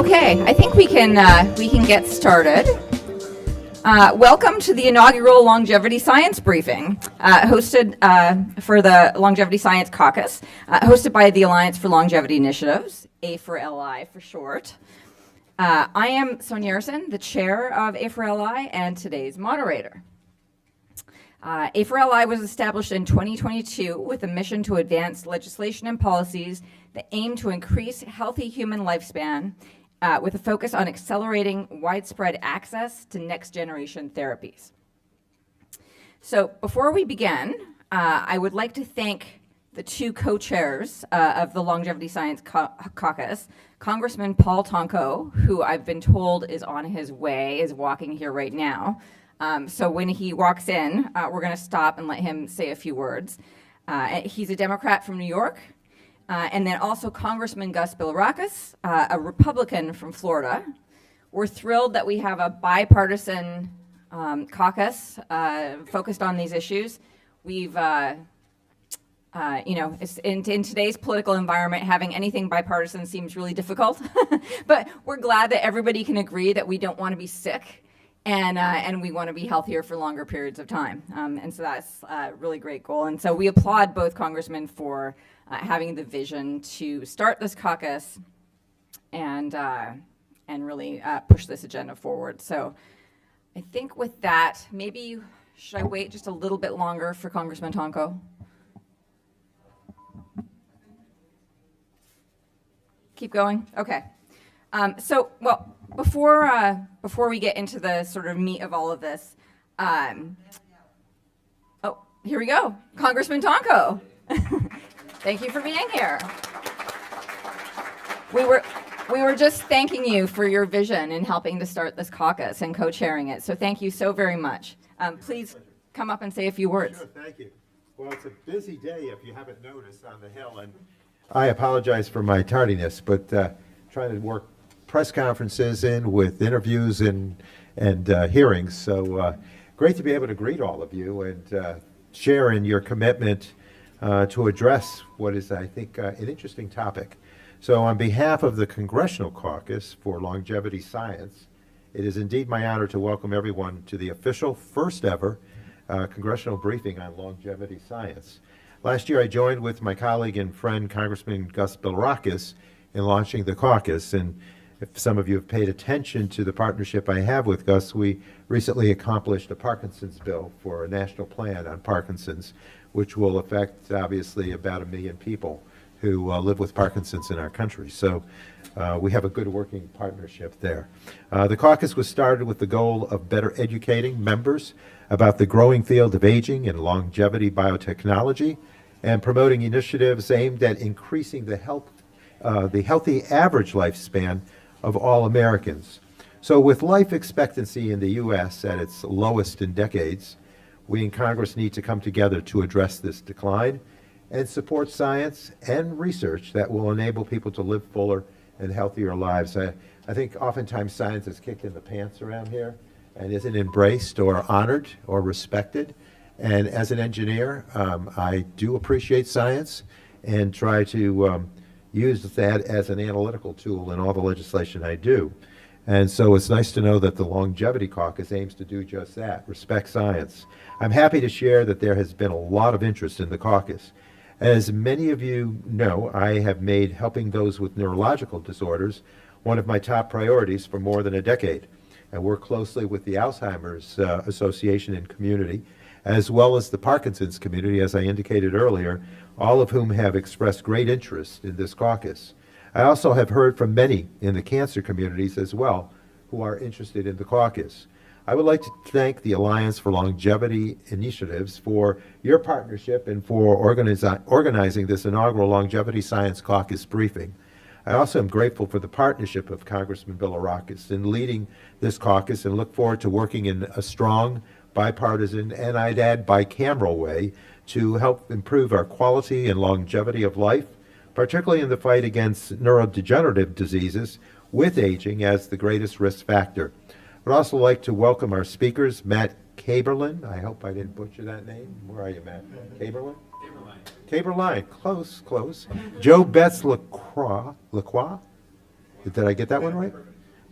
Okay, I think we can get started. Welcome to the inaugural Longevity Science Briefing, hosted for the Longevity Science Caucus, hosted by the Alliance for Longevity Initiatives, A4LI for short. I am Sonia Erson, the chair of A4LI and today's moderator. A4LI was established in 2022 with a mission to advance legislation and policies that aim to increase healthy human lifespan with a focus on accelerating widespread access to next-generation therapies. So before we begin, I would like to thank the two co-chairs of the Longevity Science Caucus, Congressman Paul Tonko, who I've been told is on his way, is walking here right now. So when he walks in, we're going to stop and let him say a few words. He's a Democrat from New York. And then also Congressman Gus Bilirakis, a Republican from Florida. We're thrilled that we have a bipartisan caucus focused on these issues. We've, in today's political environment, having anything bipartisan seems really difficult. But we're glad that everybody can agree that we don't want to be sick and we want to be healthier for longer periods of time. And so that's a really great goal. And so we applaud both congressmen for having the vision to start this caucus and really push this agenda forward. So I think with that, maybe should I wait just a little bit longer for Congressman Tonko? Keep going? Okay. Before we get into the sort of meat of all of this, here we go. Congressman Tonko. Thank you for being here. We were just thanking you for your vision in helping to start this caucus and co-chairing it. So thank you so very much. Please come up and say a few words. Sure, thank you. Well, it's a busy day if you haven't noticed on the Hill, and I apologize for my tardiness, but trying to work press conferences in with interviews and hearings. So great to be able to greet all of you and share in your commitment to address what is, I think, an interesting topic. So on behalf of the Congressional Caucus for Longevity Science, it is indeed my honor to welcome everyone to the official first ever Congressional briefing on longevity science. Last year I joined with my colleague and friend Congressman Gus Bilirakis in launching the caucus, and if some of you have paid attention to the partnership I have with Gus, we recently accomplished a Parkinson's bill for a national plan on Parkinson's, which will affect, obviously, about 1 million people who live with Parkinson's in our country. So we have a good working partnership there. The caucus was started with the goal of better educating members about the growing field of aging and longevity biotechnology and promoting initiatives aimed at increasing the healthy average lifespan of all Americans. So with life expectancy in the U.S. at its lowest in decades, we in Congress need to come together to address this decline and support science and research that will enable people to live fuller and healthier lives. I think oftentimes science is kicked in the pants around here and isn't embraced or honored or respected. And as an engineer, I do appreciate science and try to use that as an analytical tool in all the legislation I do. And so it's nice to know that the Longevity Caucus aims to do just that, respect science. I'm happy to share that there has been a lot of interest in the caucus. As many of you know, I have made helping those with neurological disorders one of my top priorities for more than a decade. I work closely with the Alzheimer's Association and community, as well as the Parkinson's community, as I indicated earlier, all of whom have expressed great interest in this caucus. I also have heard from many in the cancer communities as well who are interested in the caucus. I would like to thank the Alliance for Longevity Initiatives for your partnership and for organizing this inaugural Longevity Science Caucus briefing. I also am grateful for the partnership of Congressman Bilirakis in leading this caucus and look forward to working in a strong, bipartisan, and I'd add bicameral way to help improve our quality and longevity of life, particularly in the fight against neurodegenerative diseases, with aging as the greatest risk factor. I'd also like to welcome our speakers, Matt Kaeberlein. I hope I didn't butcher that name. Where are you, Matt? Kaeberlein? Kaeberlein. Close. Joe Betts-LaCroix. Did I get that one right?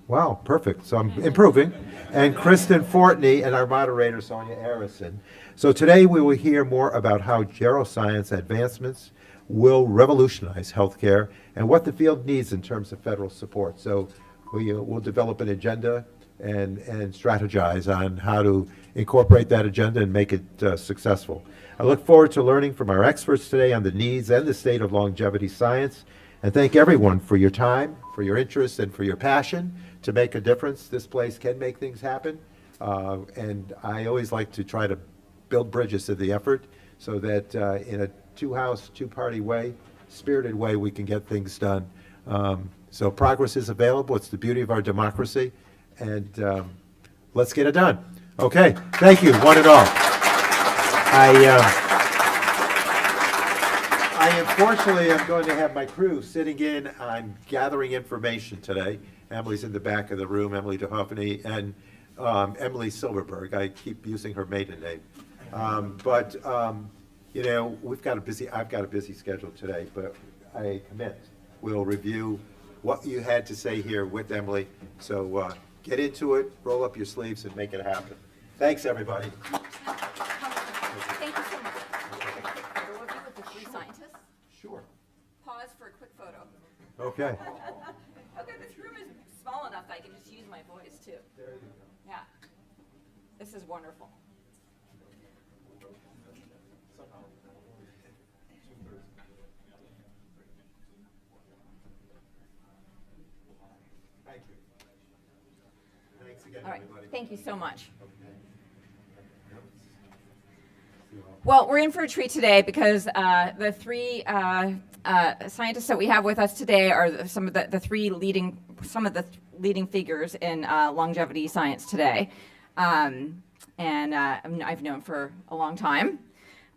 Wow, perfect. So I'm improving. And Kristen Fortney and our moderator, Sonia Arison. So today we will hear more about how geroscience advancements will revolutionize healthcare and what the field needs in terms of federal support. So we'll develop an agenda and strategize on how to incorporate that agenda and make it successful. I look forward to learning from our experts today on the needs and the state of longevity science, and thank everyone for your time, for your interest, and for your passion to make a difference. This place can make things happen, and I always like to try to build bridges to the effort so that in a two-house, two-party way, spirited way, we can get things done. So progress is available. It's the beauty of our democracy, and let's get it done. Okay, thank you, one and all. I unfortunately am going to have my crew sitting in on gathering information today. Emily's in the back of the room, Emily DeHoffany, and Emily Silverberg. I keep using her maiden name. You know, I've got a busy schedule today, but I commit. We'll review what you had to say here with Emily. So get into it, roll up your sleeves, and make it happen. Thanks, everybody. Thank you so much. Will you with the three scientists? Sure. Pause for a quick photo. Okay. Okay, this room is small enough that I can just use my voice too. There you go. Yeah. This is wonderful. Thank you. Thanks again, All right. everybody. Thank you so much. Okay. Well, we're in for a treat today because the three scientists that we have with us today are some of the leading figures in longevity science today, and I've known for a long time.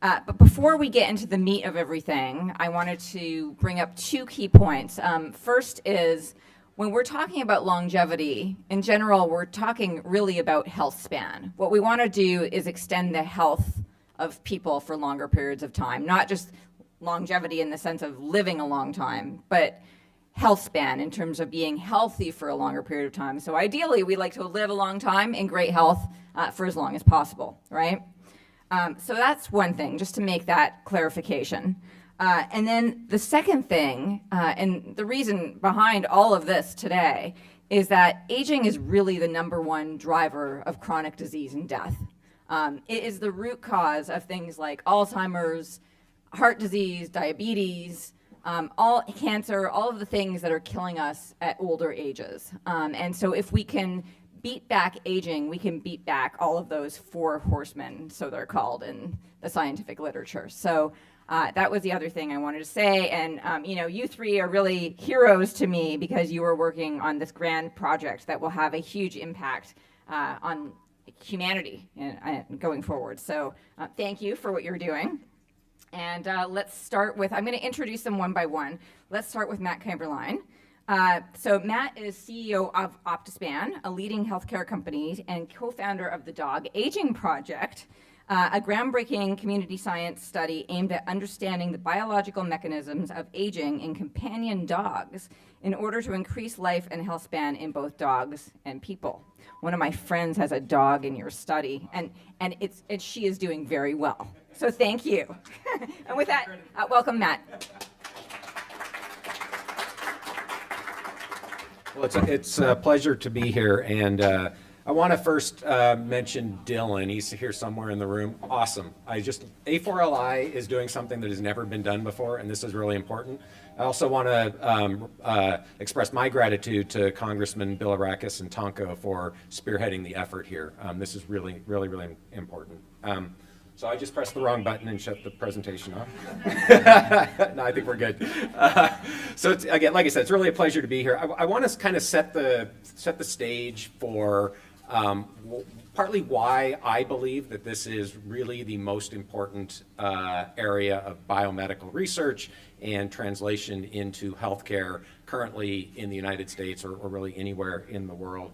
But before we get into the meat of everything, I wanted to bring up two key points. First is when we're talking about longevity, in general, we're talking really about health span. What we want to do is extend the health of people for longer periods of time, not just longevity in the sense of living a long time, but health span in terms of being healthy for a longer period of time. So ideally, we like to live a long time in great health for as long as possible, right? So that's one thing, just to make that clarification. And then the second thing, and the reason behind all of this today, is that aging is really the number one driver of chronic disease and death. It is the root cause of things like Alzheimer's, heart disease, diabetes, all cancer, all of the things that are killing us at older ages. And so if we can beat back aging, we can beat back all of those four horsemen, so they're called in the scientific literature. So that was the other thing I wanted to say. And you three are really heroes to me because you are working on this grand project that will have a huge impact on humanity going forward. So thank you for what you're doing. And let's start with, I'm going to introduce them one by one. Let's start with Matt Kaeberlein. So Matt is CEO of Optispan, a leading healthcare company and co-founder of the Dog Aging Project, a groundbreaking community science study aimed at understanding the biological mechanisms of aging in companion dogs in order to increase life and health span in both dogs and people. One of my friends has a dog in your study, and she is doing very well. So thank you. And with that, welcome, Matt. Well, it's a pleasure to be here, and I want to first mention Dylan. He's here somewhere in the room. Awesome. A4LI is doing something that has never been done before, and this is really important. I also want to express my gratitude to Congressman Bilirakis and Tonko for spearheading the effort here. This is really, really, really important. So I just pressed the wrong button and shut the presentation off. No, I think we're good. So it's, again, like I said, it's really a pleasure to be here. I want to kind of set the stage for partly why I believe that this is really the most important area of biomedical research and translation into healthcare currently in the United States or really anywhere in the world.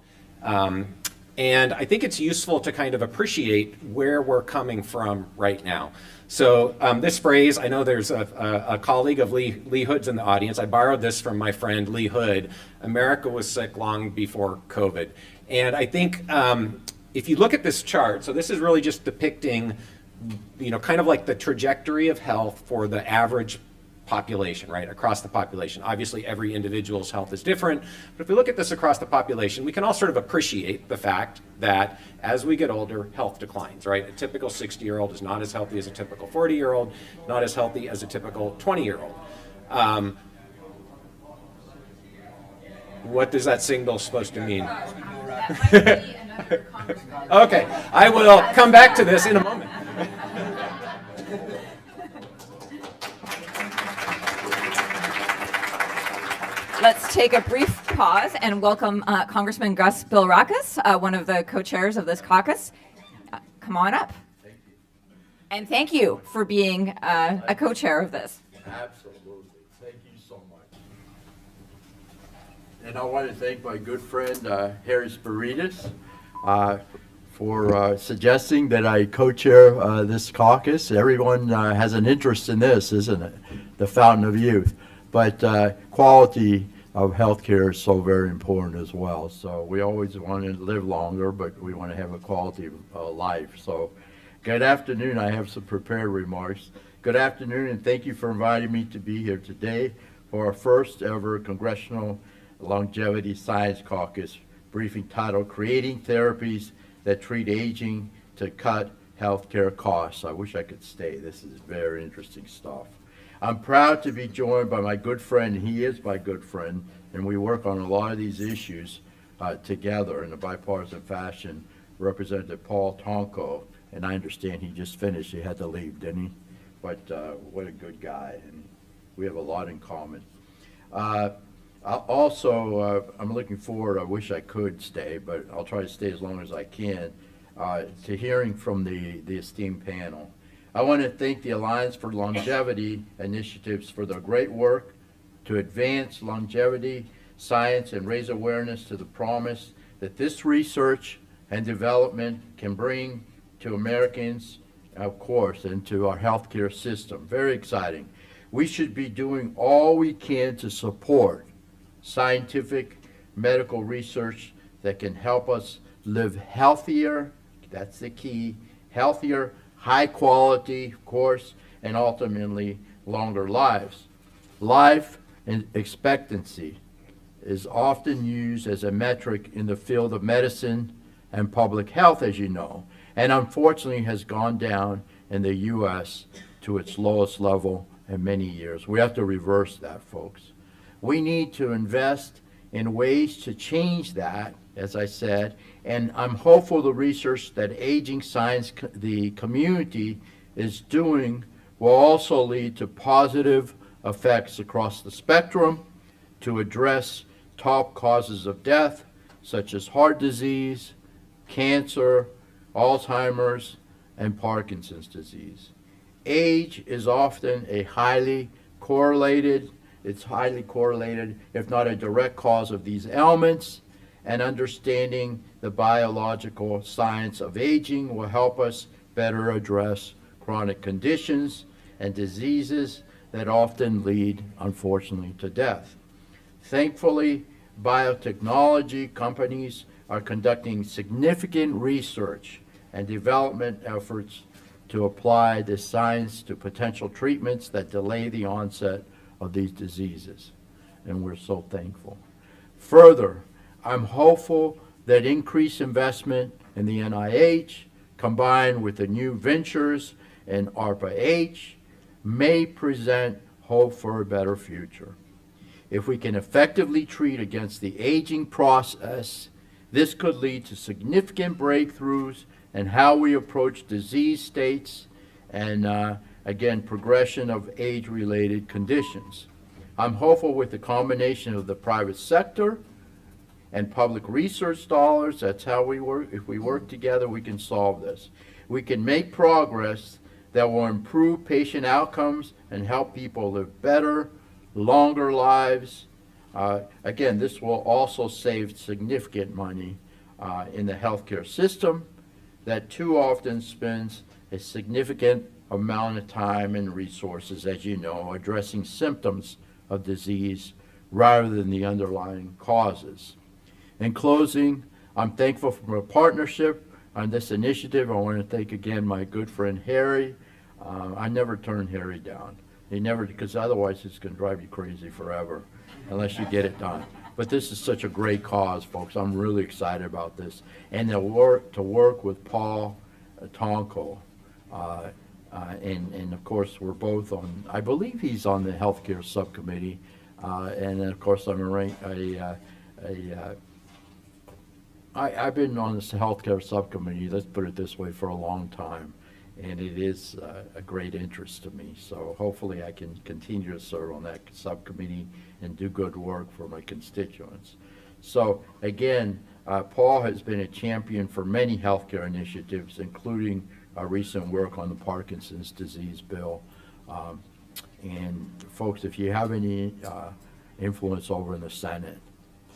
And I think it's useful to kind of appreciate where we're coming from right now. So this phrase, I know there's a colleague of Lee Hood's in the audience. I borrowed this from my friend Lee Hood. America was sick long before COVID. And I think if you look at this chart, so this is really just depicting, kind of like the trajectory of health for the average population, right, across the population. Obviously, every individual's health is different, but if we look at this across the population, we can all sort of appreciate the fact that as we get older, health declines, right? A typical 60-year-old is not as healthy as a typical 40-year-old, not as healthy as a typical 20-year-old. What does that signal supposed to mean? Okay, I will come back to this in a moment. Let's take a brief pause and welcome Congressman Gus Bilirakis, one of the co-chairs of this caucus. Come on up. Thank you. And thank you for being a co-chair of this. Absolutely. Thank you so much. And I want to thank my good friend, Harry Spiritus, for suggesting that I co-chair this caucus. Everyone has an interest in this, isn't it? The fountain of youth. But quality of healthcare is so very important as well. So we always want to live longer, but we want to have a quality of life. So good afternoon. I have some prepared remarks. Good afternoon, and thank you for inviting me to be here today for our first ever Congressional Longevity Science Caucus briefing titled Creating Therapies That Treat Aging to Cut Healthcare Costs. I wish I could stay. This is very interesting stuff. I'm proud to be joined by my good friend. He is my good friend, and we work on a lot of these issues together in a bipartisan fashion. Representative Paul Tonko, and I understand he just finished. He had to leave, didn't he? But what a good guy, and we have a lot in common. Also, I'm looking forward, I wish I could stay, but I'll try to stay as long as I can, to hearing from the esteemed panel. I want to thank the Alliance for Longevity Initiatives for their great work to advance longevity science and raise awareness to the promise that this research and development can bring to Americans, of course, and to our healthcare system. Very exciting. We should be doing all we can to support scientific medical research that can help us live healthier, that's the key, healthier, high quality, of course, and ultimately longer lives. Life expectancy is often used as a metric in the field of medicine and public health, as you know, and unfortunately has gone down in the U.S. to its lowest level in many years. We have to reverse that, folks. We need to invest in ways to change that, as I said, and I'm hopeful the research that aging science, the community is doing, will also lead to positive effects across the spectrum to address top causes of death, such as heart disease, cancer, Alzheimer's, and Parkinson's disease. Age is often it's highly correlated, if not a direct cause of these ailments, and understanding the biological science of aging will help us better address chronic conditions and diseases that often lead, unfortunately, to death. Thankfully, biotechnology companies are conducting significant research and development efforts to apply this science to potential treatments that delay the onset of these diseases, and we're so thankful. Further, I'm hopeful that increased investment in the NIH, combined with the new ventures and ARPA-H, may present hope for a better future. If we can effectively treat against the aging process, this could lead to significant breakthroughs in how we approach disease states and, again, progression of age-related conditions. I'm hopeful with the combination of the private sector and public research dollars, that's how we work. If we work together, we can solve this. We can make progress that will improve patient outcomes and help people live better, longer lives. Again, this will also save significant money in the healthcare system that too often spends a significant amount of time and resources, as you know, addressing symptoms of disease rather than the underlying causes. In closing, I'm thankful for a partnership on this initiative. I want to thank again my good friend Harry. I never turn Harry down. He never, because otherwise it's going to drive you crazy forever unless you get it done. But this is such a great cause, folks. I'm really excited about this. And to work with Paul Tonko. And of course, we're both on, I believe he's on the healthcare subcommittee. And of course, I've been on this healthcare subcommittee, let's put it this way, for a long time. And it is a great interest to me. So hopefully I can continue to serve on that subcommittee and do good work for my constituents. So again, Paul has been a champion for many healthcare initiatives, including recent work on the Parkinson's disease bill. And folks, if you have any influence over in the Senate,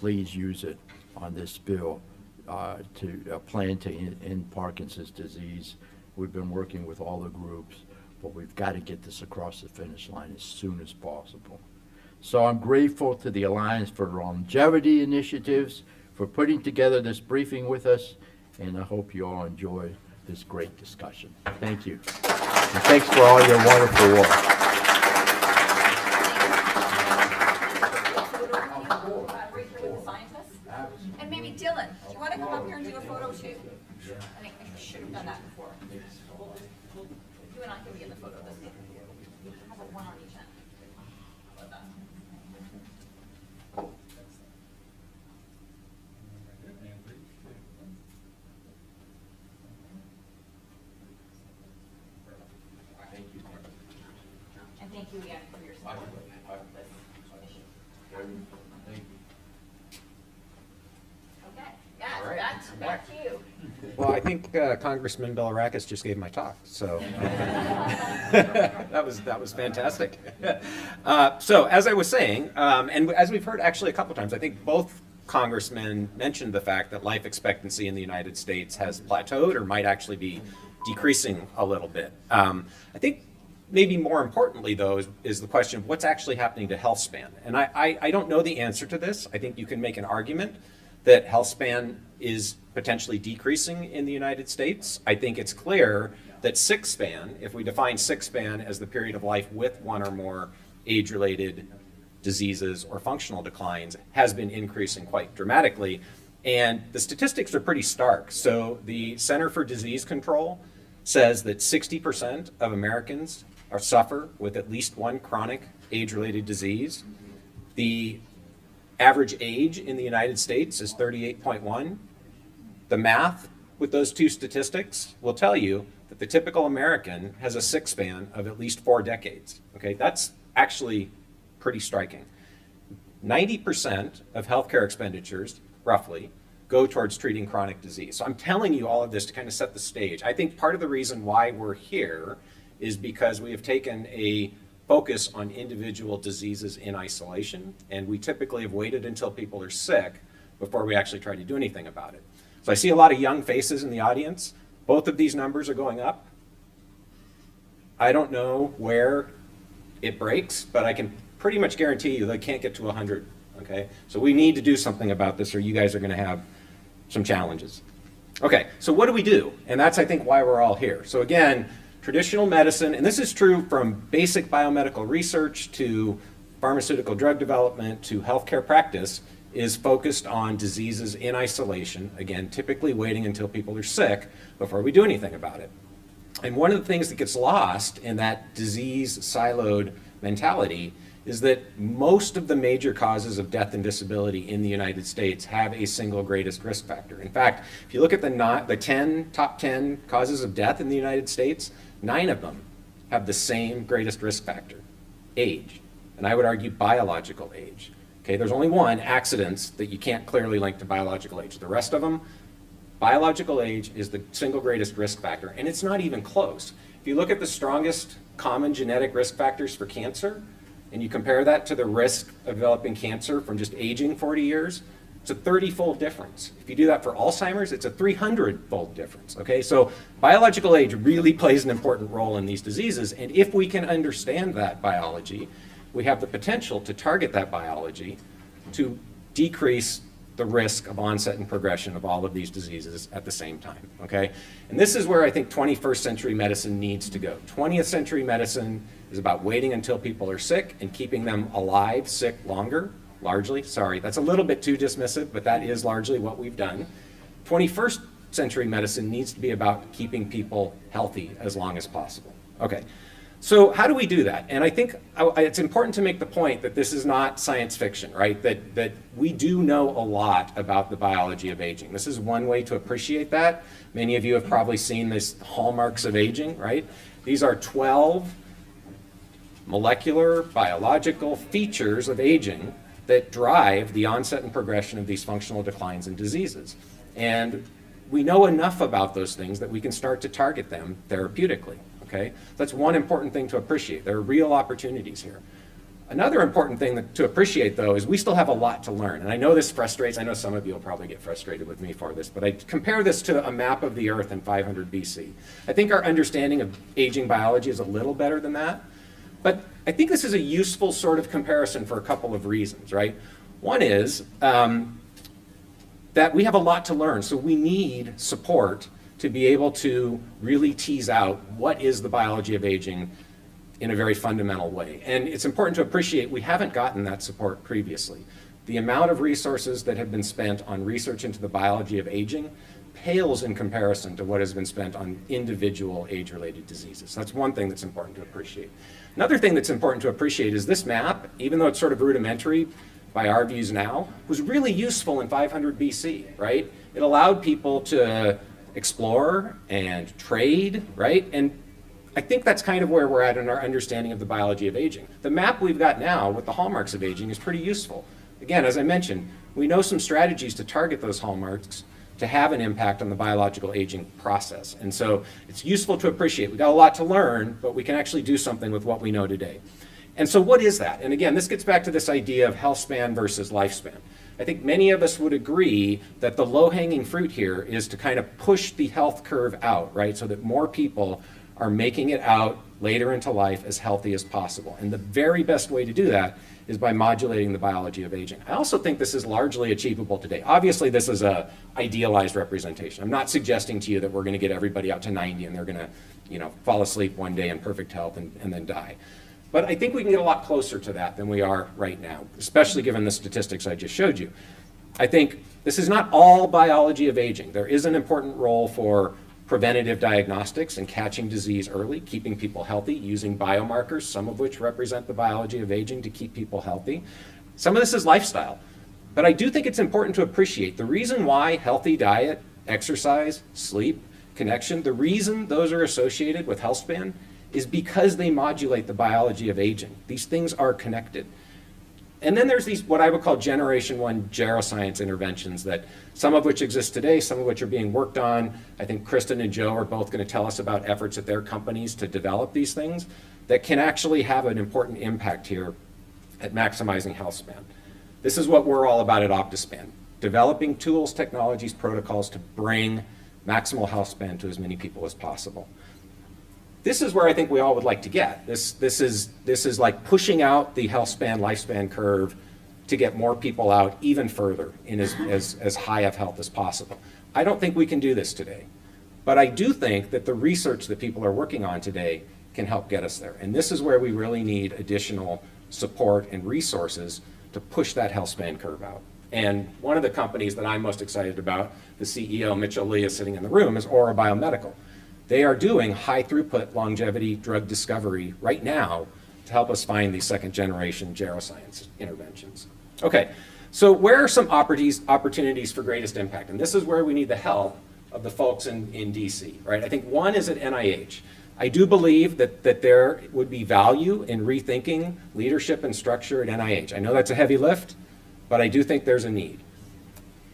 please use it on this bill to plan to end Parkinson's disease. We've been working with all the groups, but we've got to get this across the finish line as soon as possible. So I'm grateful to the Alliance for Longevity Initiatives for putting together this briefing with us, and I hope you all enjoy this great discussion. Thank you. And thanks for all your wonderful work. Right here with the scientists. And maybe Dylan, do you want to come up here and do a photo too? I think I should have done that before. You and I can be in the photo this time. How about one on each end? How about that? And thank you again for your support. Okay, All right. yes, back to you. Well, I think Congressman Bilirakis just gave my talk, so that was fantastic. So as I was saying, and as we've heard actually a couple times, I think both congressmen mentioned the fact that life expectancy in the United States has plateaued or might actually be decreasing a little bit. I think maybe more importantly, though, is the question of what's actually happening to health span. And I don't know the answer to this. I think you can make an argument that health span is potentially decreasing in the United States. I think it's clear that sick span, if we define sick span as the period of life with one or more age-related diseases or functional declines, has been increasing quite dramatically. And the statistics are pretty stark. So the Center for Disease Control says that 60% of Americans suffer with at least one chronic age-related disease. The average age in the United States is 38.1. The math with those two statistics will tell you that the typical American has a sick span of at least 4 decades. Okay, that's actually pretty striking. 90% of healthcare expenditures, roughly, go towards treating chronic disease. So I'm telling you all of this to kind of set the stage. I think part of the reason why we're here is because we have taken a focus on individual diseases in isolation, and we typically have waited until people are sick before we actually try to do anything about it. So I see a lot of young faces in the audience. Both of these numbers are going up. I don't know where it breaks, but I can pretty much guarantee you they can't get to 100, okay? So we need to do something about this or you guys are gonna have some challenges. Okay, so what do we do? And that's, I think, why we're all here. So again, traditional medicine, and this is true from basic biomedical research to pharmaceutical drug development to healthcare practice, is focused on diseases in isolation, again, typically waiting until people are sick before we do anything about it. And one of the things that gets lost in that disease siloed mentality is that most of the major causes of death and disability in the United States have a single greatest risk factor. In fact, if you look at the top 10 causes of death in the United States, 9 of them have the same greatest risk factor, age. And I would argue biological age. Okay, there's only one, accidents, that you can't clearly link to biological age. The rest of them, biological age is the single greatest risk factor, and it's not even close. If you look at the strongest common genetic risk factors for cancer, and you compare that to the risk of developing cancer from just aging 40 years, It's a 30-fold difference. If you do that for Alzheimer's, it's a 300-fold difference, okay? So biological age really plays an important role in these diseases, and if we can understand that biology, we have the potential to target that biology to decrease the risk of onset and progression of all of these diseases at the same time, okay? And this is where I think 21st century medicine needs to go. 20th century medicine is about waiting until people are sick and keeping them alive, sick longer, largely. Sorry, that's a little bit too dismissive, but that is largely what we've done. 21st century medicine needs to be about keeping people healthy as long as possible. Okay, so how do we do that? And I think it's important to make the point that this is not science fiction, right? That we do know a lot about the biology of aging. This is one way to appreciate that. Many of you have probably seen this hallmarks of aging, right? These are 12 molecular biological features of aging that drive the onset and progression of these functional declines and diseases. And we know enough about those things that we can start to target them therapeutically, okay? That's one important thing to appreciate. There are real opportunities here. Another important thing to appreciate, though, is we still have a lot to learn. And I know this frustrates, I know some of you will probably get frustrated with me for this, but I compare this to a map of the Earth in 500 BC. I think our understanding of aging biology is a little better than that. But I think this is a useful sort of comparison for a couple of reasons, right? One is that we have a lot to learn, so we need support to be able to really tease out what is the biology of aging in a very fundamental way. And it's important to appreciate we haven't gotten that support previously. The amount of resources that have been spent on research into the biology of aging pales in comparison to what has been spent on individual age-related diseases. So that's one thing that's important to appreciate. Another thing that's important to appreciate is this map, even though it's sort of rudimentary by our views now, was really useful in 500 BC, right? It allowed people to explore and trade, right? And I think that's kind of where we're at in our understanding of the biology of aging. The map we've got now with the hallmarks of aging is pretty useful. Again, as I mentioned, we know some strategies to target those hallmarks to have an impact on the biological aging process. And so it's useful to appreciate. We've got a lot to learn, but we can actually do something with what we know today. And so what is that? And again, this gets back to this idea of health span versus lifespan. I think many of us would agree that the low-hanging fruit here is to kind of push the health curve out, right? So that more people are making it out later into life as healthy as possible. And the very best way to do that is by modulating the biology of aging. I also think this is largely achievable today. Obviously, this is an idealized representation. I'm not suggesting to you that we're going to get everybody out to 90 and they're going to, fall asleep one day in perfect health and then die. But I think we can get a lot closer to that than we are right now, especially given the statistics I just showed you. I think this is not all biology of aging. There is an important role for preventative diagnostics and catching disease early, keeping people healthy, using biomarkers, some of which represent the biology of aging to keep people healthy. Some of this is lifestyle. But I do think it's important to appreciate the reason why healthy diet, exercise, sleep, connection, the reason those are associated with health span is because they modulate the biology of aging. These things are connected. And then there's these, what I would call generation one geroscience interventions that some of which exist today, some of which are being worked on. I think Kristen and Joe are both going to tell us about efforts at their companies to develop these things that can actually have an important impact here at maximizing health span. This is what we're all about at Optispan, developing tools, technologies, protocols to bring maximal health span to as many people as possible. This is where I think we all would like to get. This is like pushing out the health span, lifespan curve to get more people out even further in as high of health as possible. I don't think we can do this today, but I do think that the research that people are working on today can help get us there. And this is where we really need additional support and resources to push that health span curve out. And one of the companies that I'm most excited about, the CEO, Mitchell Lee, is sitting in the room, is Aura Biomedical. They are doing high throughput longevity drug discovery right now to help us find these second generation geroscience interventions. Okay, so where are some opportunities for greatest impact? And this is where we need the help of the folks in DC, right? I think one is at NIH. I do believe that there would be value in rethinking leadership and structure at NIH. I know that's a heavy lift, but I do think there's a need.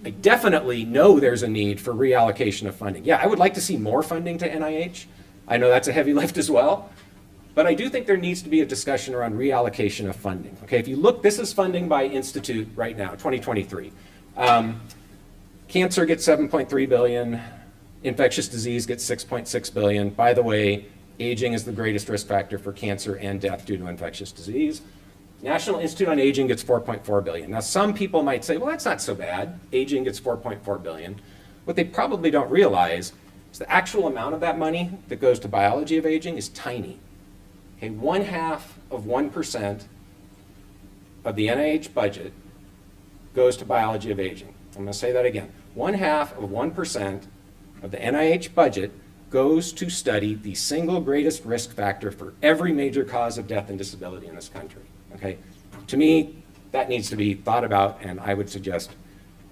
I definitely know there's a need for reallocation of funding. Yeah, I would like to see more funding to NIH. I know that's a heavy lift as well, but I do think there needs to be a discussion around reallocation of funding. Okay, if you look, this is funding by institute right now, 2023. Cancer gets 7.3 billion. Infectious disease gets 6.6 billion. By the way, aging is the greatest risk factor for cancer and death due to infectious disease. National Institute on Aging gets 4.4 billion. Now, some people might say, well, that's not so bad. Aging gets 4.4 billion. What they probably don't realize is the actual amount of that money that goes to biology of aging is tiny. Okay, 0.5% of the NIH budget goes to biology of aging. I'm going to say that again. 0.5% of the NIH budget goes to study the single greatest risk factor for every major cause of death and disability in this country. Okay? To me, that needs to be thought about, and I would suggest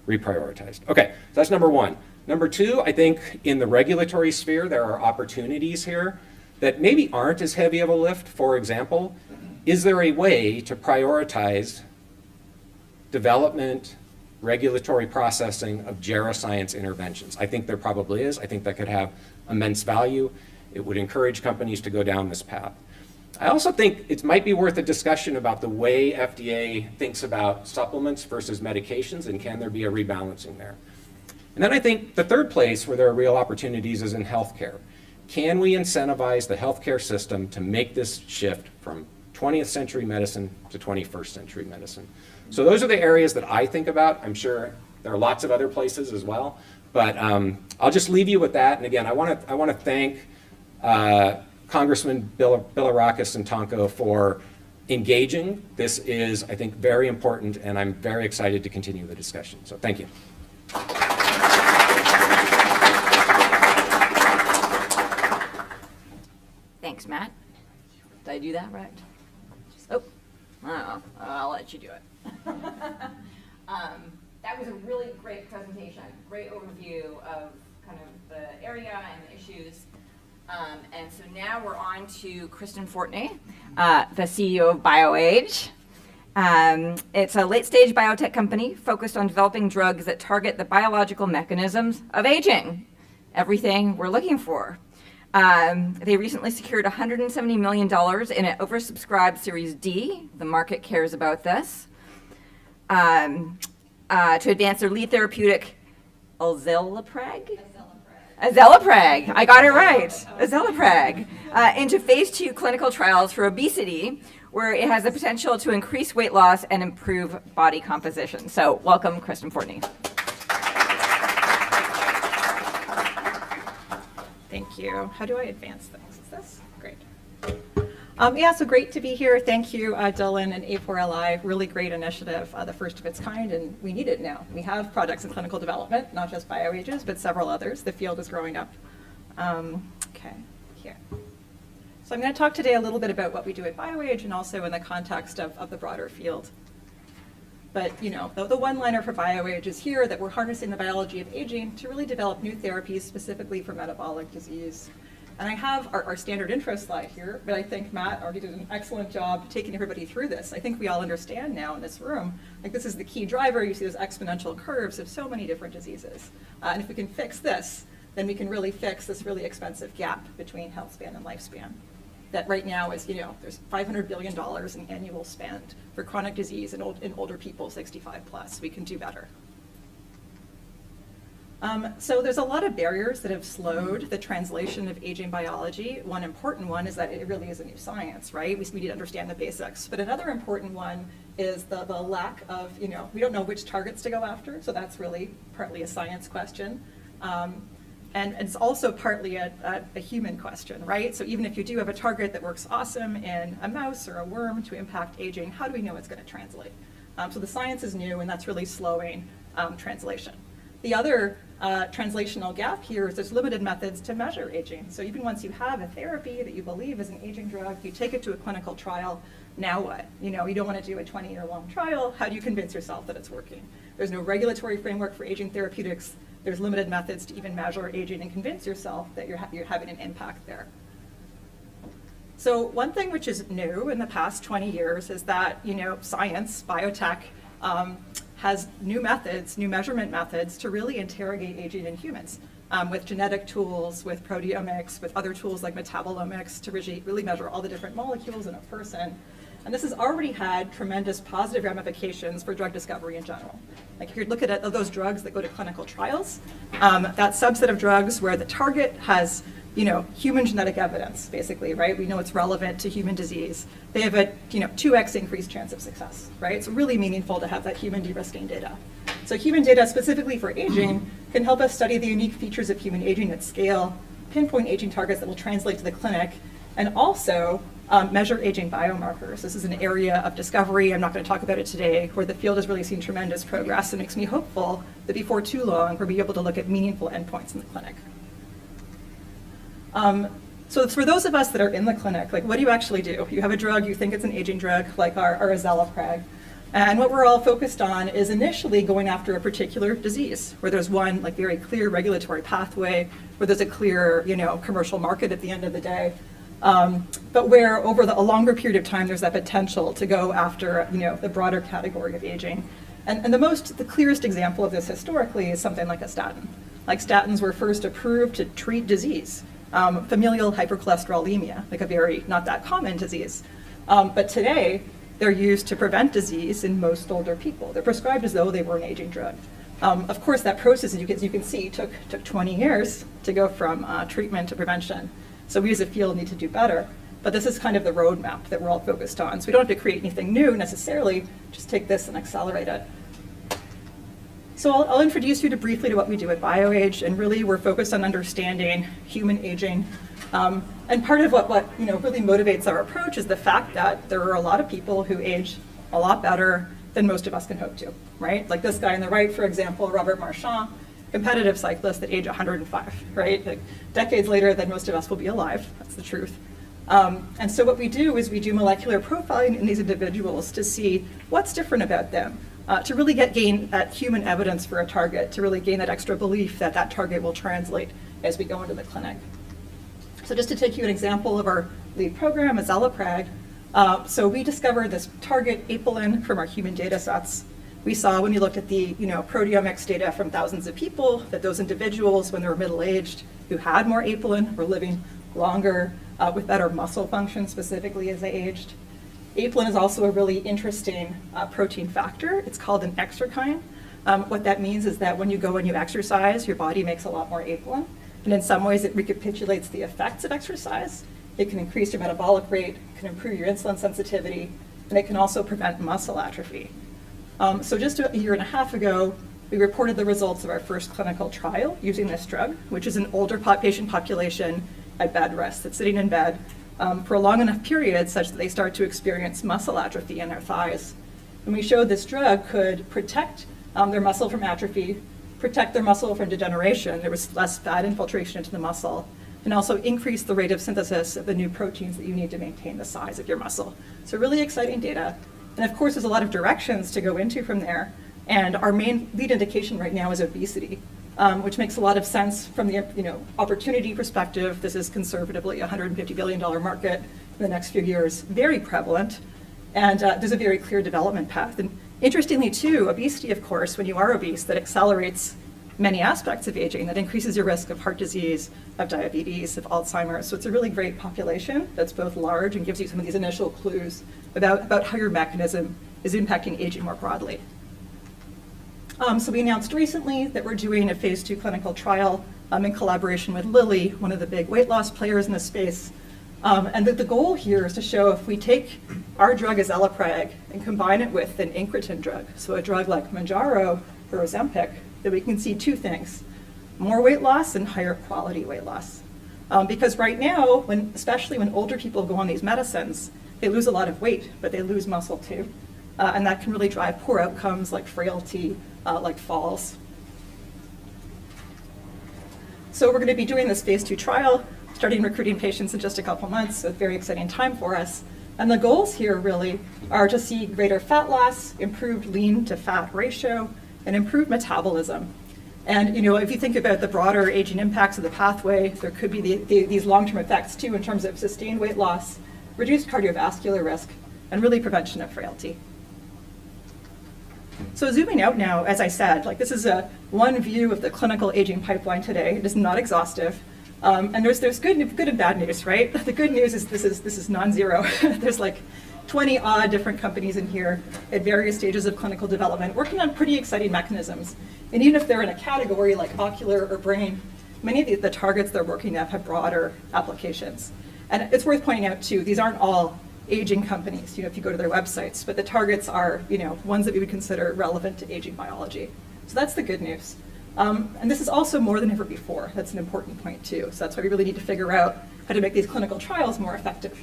reprioritized. Okay, so that's number one. Number two, I think in the regulatory sphere, there are opportunities here that maybe aren't as heavy of a lift. For example, is there a way to prioritize development, regulatory processing of geroscience interventions? I think there probably is. I think that could have immense value. It would encourage companies to go down this path. I also think it might be worth a discussion about the way FDA thinks about supplements versus medications, and can there be a rebalancing there? And then I think the third place where there are real opportunities is in healthcare. Can we incentivize the healthcare system to make this shift from 20th century medicine to 21st century medicine? So those are the areas that I think about. I'm sure there are lots of other places as well, but I'll just leave you with that. And again, I want to thank Congressman Bilirakis and Tonko for engaging. This is, I think, very important, and I'm very excited to continue the discussion. So thank you. Thanks, Matt. Did I do that right? Oh, I'll let you do it. That was a really great presentation, great overview of kind of the area and the issues. And so now we're on to Kristen Fortney, the CEO of BioAge. It's a late-stage biotech company focused on developing drugs that target the biological mechanisms of aging, everything we're looking for. They recently secured $170 million in an oversubscribed Series D. The market cares about this. To advance their lead therapeutic, Azelaprag, I got it right, Azelaprag, into phase 2 clinical trials for obesity, where it has the potential to increase weight loss and improve body composition. So welcome, Kristen Fortney. Thank you. How do I advance things? Is this? Great. Yeah, so great to be here. Thank you, Dylan and A4LI. Really great initiative, the first of its kind, and we need it now. We have projects in clinical development, not just BioAges, but several others. The field is growing up. Okay, here. So I'm going to talk today a little bit about what we do at BioAge and also in the context of the broader field. But, you know, the one-liner for BioAge is here that we're harnessing the biology of aging to really develop new therapies specifically for metabolic disease. And I have our standard intro slide here, but I think Matt already did an excellent job taking everybody through this. I think we all understand now in this room, like this is the key driver. You see those exponential curves of so many different diseases. And if we can fix this, then we can really fix this really expensive gap between health span and lifespan. That right now is, you know, there's $500 billion in annual spend for chronic disease in older people, 65 plus. We can do better. So there's a lot of barriers that have slowed the translation of aging biology. One important one is that it really is a new science, right? We need to understand the basics. But another important one is the lack of, you know, we don't know which targets to go after. So that's really partly a science question. And it's also partly a human question, right? So even if you do have a target that works awesome in a mouse or a worm to impact aging, how do we know it's going to translate? So the science is new, and that's really slowing translation. The other translational gap here is there's limited methods to measure aging. So even once you have a therapy that you believe is an aging drug, you take it to a clinical trial, now what? You know, you don't want to do a 20-year-long trial. How do you convince yourself that it's working? There's no regulatory framework for aging therapeutics. There's limited methods to even measure aging and convince yourself that you're having an impact there. So one thing which is new in the past 20 years is that, you know, science, biotech, has new methods, new measurement methods to really interrogate aging in humans with genetic tools, with proteomics, with other tools like metabolomics to really measure all the different molecules in a person. And this has already had tremendous positive ramifications for drug discovery in general. Like if you look at those drugs that go to clinical trials, that subset of drugs where the target has human genetic evidence, basically, right? We know it's relevant to human disease. They have a 2x increased chance of success, right? It's really meaningful to have that human de-risking data. So human data specifically for aging can help us study the unique features of human aging at scale, pinpoint aging targets that will translate to the clinic, and also measure aging biomarkers. This is an area of discovery, I'm not going to talk about it today, where the field has really seen tremendous progress and makes me hopeful that before too long, we'll be able to look at meaningful endpoints in the clinic. So it's for those of us that are in the clinic, like what do you actually do? You have a drug, you think it's an aging drug, like our A4LI's. And what we're all focused on is initially going after a particular disease, where there's one like very clear regulatory pathway, where there's a clear commercial market at the end of the day. But where over a longer period of time, there's that potential to go after the broader category of aging. And the clearest example of this historically is something like a statin. Like statins were first approved to treat disease. Familial hypercholesterolemia, like a very not that common disease. But today, they're used to prevent disease in most older people. They're prescribed as though they were an aging drug. Of course, that process, as you can see, took 20 years to go from treatment to prevention. So we as a field need to do better. But this is kind of the roadmap that we're all focused on. So we don't have to create anything new necessarily, just take this and accelerate it. So I'll introduce you briefly to what we do at BioAge, and really we're focused on understanding human aging. And part of what really motivates our approach is the fact that there are a lot of people who age a lot better than most of us can hope to, right? Like this guy on the right, for example, Robert Marchand, competitive cyclist at age 105, right? Like decades later than most of us will be alive, that's the truth. And so what we do is we do molecular profiling in these individuals to see what's different about them, to really gain that human evidence for a target, to really gain that extra belief that that target will translate as we go into the clinic. So just to take you an example of our lead program, A4LI's. So we discovered this target apelin from our human data sets. We saw when we looked at the proteomics data from thousands of people that those individuals, when they were middle-aged, who had more apelin, were living longer with better muscle function, specifically as they aged. Apelin is also a really interesting protein factor. It's called an exerkine. What that means is that when you go and you exercise, your body makes a lot more apelin. And in some ways, it recapitulates the effects of exercise. It can increase your metabolic rate, can improve your insulin sensitivity, and it can also prevent muscle atrophy. So just a year and a half ago, we reported the results of our first clinical trial using this drug, which is an older patient population at bed rest that's sitting in bed for a long enough period such that they start to experience muscle atrophy in their thighs. And we showed this drug could protect their muscle from atrophy, protect their muscle from degeneration. There was less fat infiltration into the muscle, and also increase the rate of synthesis of the new proteins that you need to maintain the size of your muscle. So really exciting data. And of course, there's a lot of directions to go into from there. And our main lead indication right now is obesity, which makes a lot of sense from the opportunity perspective. This is conservatively a $150 billion market in the next few years, very prevalent. And there's a very clear development path. And interestingly too, obesity, of course, when you are obese, that accelerates many aspects of aging, that increases your risk of heart disease, of diabetes, of Alzheimer. So it's a really great population that's both large and gives you some of these initial clues about how your mechanism is impacting aging more broadly. So we announced recently that we're doing a phase 2 clinical trial in collaboration with Lilly, one of the big weight loss players in this space. And the goal here is to show if we take our drug A4LI's and combine it with an incretin drug, so a drug like Mounjaro or Ozempic, that we can see two things: more weight loss and higher quality weight loss. Because right now, especially when older people go on these medicines, they lose a lot of weight, but they lose muscle too. And that can really drive poor outcomes like frailty, like falls. So we're going to be doing this phase 2 trial, starting recruiting patients in just a couple months, so it's a very exciting time for us. And the goals here really are to see greater fat loss, improved lean to fat ratio, and improved metabolism. And if you think about the broader aging impacts of the pathway, there could be these long-term effects too in terms of sustained weight loss, reduced cardiovascular risk, and really prevention of frailty. So zooming out now, as I said, this is one view of the clinical aging pipeline today. It is not exhaustive. And there's good and bad news, right? The good news is this is non-zero. There's 20 odd different companies in here at various stages of clinical development, working on pretty exciting mechanisms. And even if they're in a category like ocular or brain, many of the targets they're working at have broader applications. And it's worth pointing out too, these aren't all aging companies, if you go to their websites, but the targets are, ones that we would consider relevant to aging biology. So that's the good news. And this is also more than ever before. That's an important point too. So that's why we really need to figure out how to make these clinical trials more effective.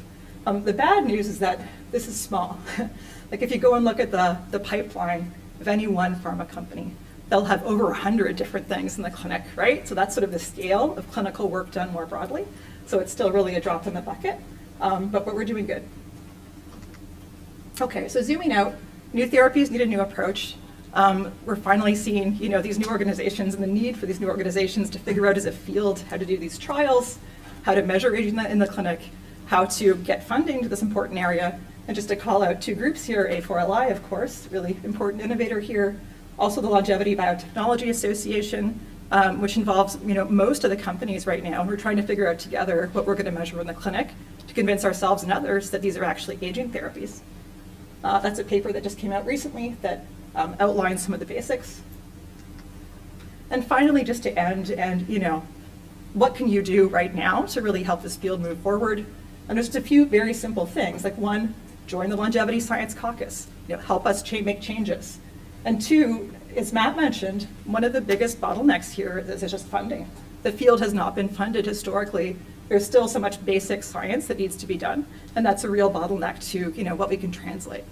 The bad news is that this is small. Like if you go and look at the pipeline of any one pharma company, they'll have over 100 different things in the clinic, right? So that's sort of the scale of clinical work done more broadly. So it's still really a drop in the bucket, but we're doing good. Okay, so zooming out, new therapies need a new approach. We're finally seeing, these new organizations and the need for these new organizations to figure out as a field how to do these trials, how to measure aging in the clinic, how to get funding to this important area. And just to call out two groups here, A4LI, of course, really important innovator here. Also the Longevity Biotechnology Association, which involves most of the companies right now. We're trying to figure out together what we're going to measure in the clinic to convince ourselves and others that these are actually aging therapies. That's a paper that just came out recently that outlines some of the basics. And finally, just to end, and what can you do right now to really help this field move forward? And there's just a few very simple things, like one, join the Longevity Science Caucus, help us make changes. And two, as Matt mentioned, one of the biggest bottlenecks here is just funding. The field has not been funded historically. There's still so much basic science that needs to be done, and that's a real bottleneck to what we can translate.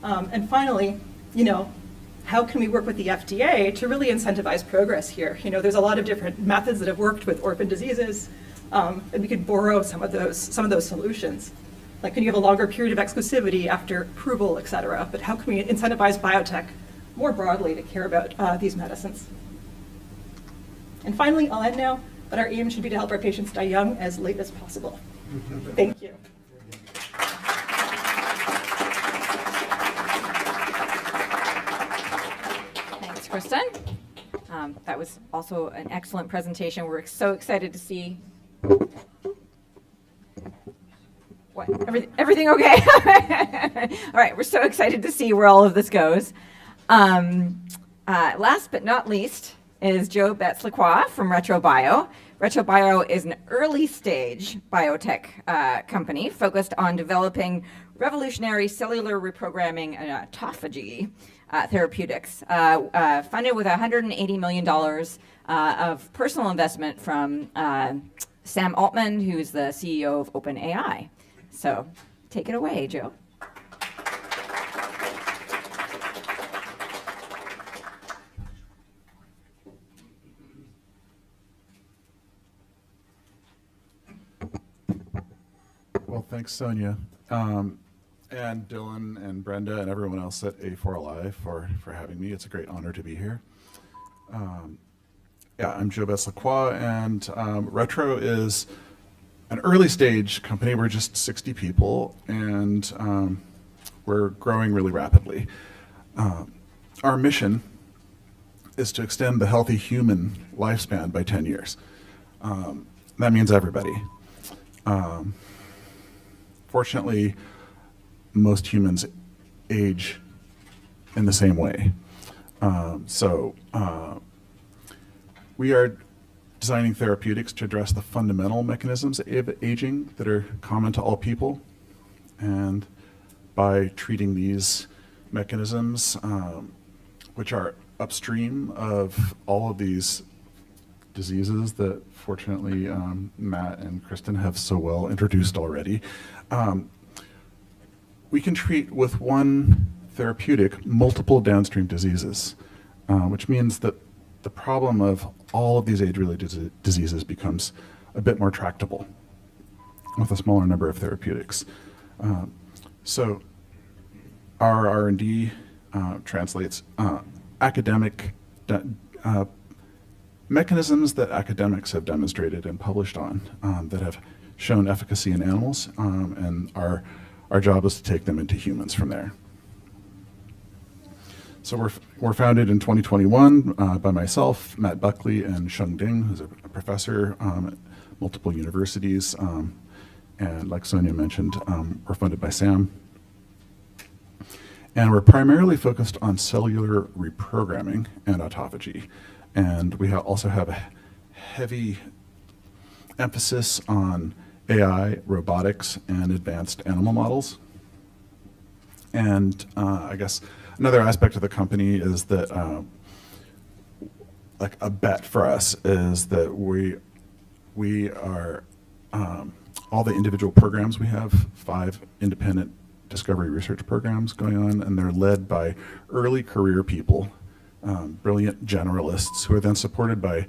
And finally, how can we work with the FDA to really incentivize progress here? There's a lot of different methods that have worked with orphan diseases, and we could borrow some of those solutions. Like, can you have a longer period of exclusivity after approval, et cetera? But how can we incentivize biotech more broadly to care about these medicines? And finally, I'll end now, but our aim should be to help our patients die young as late as possible. Thank you. Thanks, Kristen. That was also an excellent presentation. We're so excited to see. What? Everything okay? All right, we're so excited to see where all of this goes. Last but not least is Joe Betts-LaCroix from RetroBio. RetroBio is an early stage biotech company focused on developing revolutionary cellular reprogramming and autophagy therapeutics, funded with $180 million of personal investment from Sam Altman, who's the CEO of OpenAI. So take it away, Joe. Well, thanks, Sonia, and Dylan and Brenda and everyone else at A4LI for having me. It's a great honor to be here. I'm Joe Betts-LaCroix, and Retro is an early stage company. We're just 60 people, and we're growing really rapidly. Our mission is to extend the healthy human lifespan by 10 years. That means everybody. Fortunately, most humans age in the same way. We are designing therapeutics to address the fundamental mechanisms of aging that are common to all people. And by treating these mechanisms, which are upstream of all of these diseases that fortunately Matt and Kristen have so well introduced already, we can treat with one therapeutic multiple downstream diseases, which means that the problem of all of these age-related diseases becomes a bit more tractable with a smaller number of therapeutics. So our R&D translates academic mechanisms that academics have demonstrated and published on that have shown efficacy in animals, and our job is to take them into humans from there. So we're founded in 2021 by myself, Matt Buckley, and Sheng Ding, who's a professor at multiple universities. And like Sonia mentioned, we're funded by Sam. And we're primarily focused on cellular reprogramming and autophagy. And we also have a heavy emphasis on AI, robotics, and advanced animal models. And I guess another aspect of the company is that, like a bet for us is that we are, all the individual programs, we have 5 independent discovery research programs going on, and they're led by early career people, brilliant generalists who are then supported by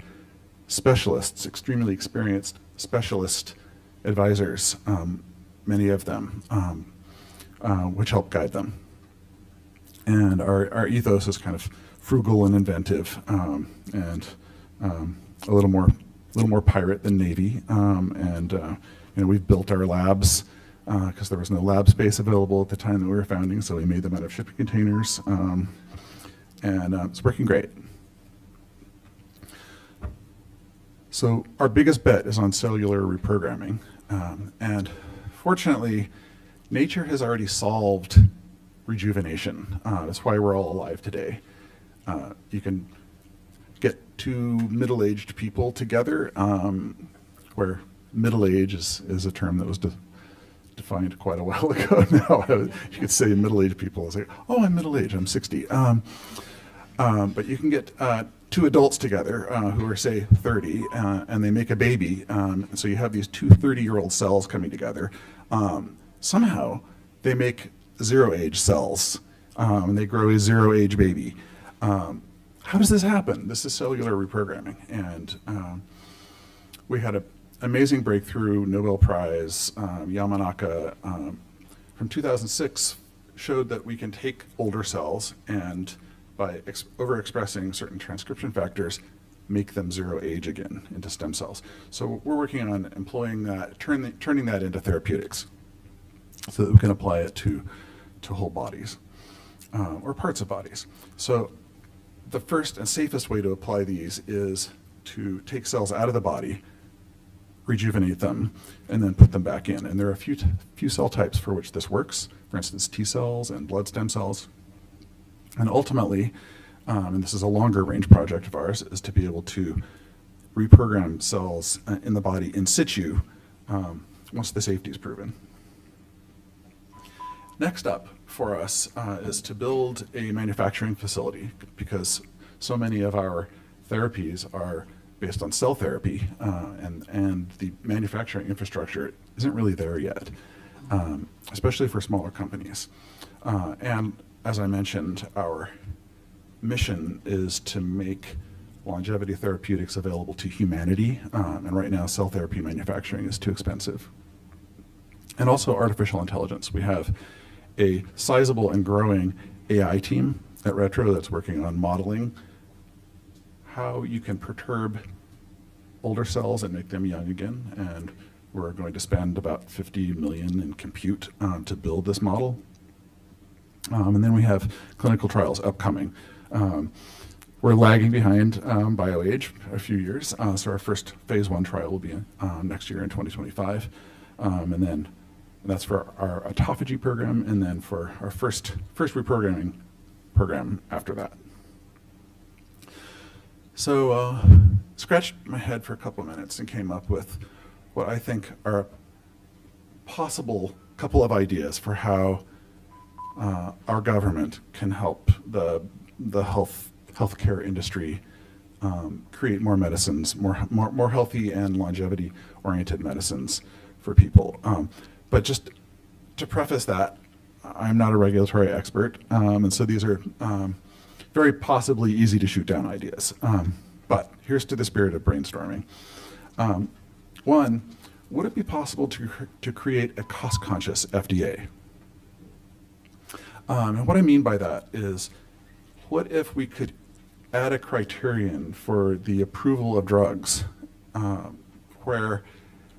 specialists, extremely experienced specialist advisors, many of them, which help guide them. And our ethos is kind of frugal and inventive, and a little more pirate than Navy. We've built our labs because there was no lab space available at the time that we were founding, so we made them out of shipping containers, and it's working great. So our biggest bet is on cellular reprogramming, and fortunately, nature has already solved rejuvenation. That's why we're all alive today. You can get 2 middle-aged people together, where middle age is a term that was defined quite a while ago now. You could say middle-aged people and say, oh, I'm middle-aged, I'm 60. But you can get 2 adults together who are, say, 30, and they make a baby. So you have these 2 30-year-old cells coming together. Somehow, they make zero-age cells, and they grow a zero-age baby. How does this happen? This is cellular reprogramming. And we had an amazing breakthrough, Nobel Prize, Yamanaka, from 2006, showed that we can take older cells and by overexpressing certain transcription factors, make them zero age again into stem cells. So we're working on employing that, turning that into therapeutics so that we can apply it to whole bodies or parts of bodies. So the first and safest way to apply these is to take cells out of the body, rejuvenate them, and then put them back in. And there are a few cell types for which this works, for instance, T cells and blood stem cells. And ultimately, and this is a longer range project of ours, is to be able to reprogram cells in the body in situ once the safety is proven. Next up for us is to build a manufacturing facility, because so many of our therapies are based on cell therapy, and the manufacturing infrastructure isn't really there yet, especially for smaller companies. And as I mentioned, our mission is to make longevity therapeutics available to humanity, and right now cell therapy manufacturing is too expensive. And also artificial intelligence. We have a sizable and growing AI team at Retro that's working on modeling how you can perturb older cells and make them young again. And we're going to spend about 50 million in compute to build this model. And then we have clinical trials upcoming. We're lagging behind BioAge a few years, so our first phase 1 trial will be next year in 2025. And then that's for our autophagy program, and then for our first reprogramming program after that. So scratched my head for a couple of minutes and came up with what I think are a possible couple of ideas for how our government can help the healthcare industry create more medicines, more healthy and longevity-oriented medicines for people. But just to preface that, I'm not a regulatory expert, and so these are very possibly easy to shoot down ideas. But here's to the spirit of brainstorming. One, would it be possible to create a cost-conscious FDA? And what I mean by that is, what if we could add a criterion for the approval of drugs, where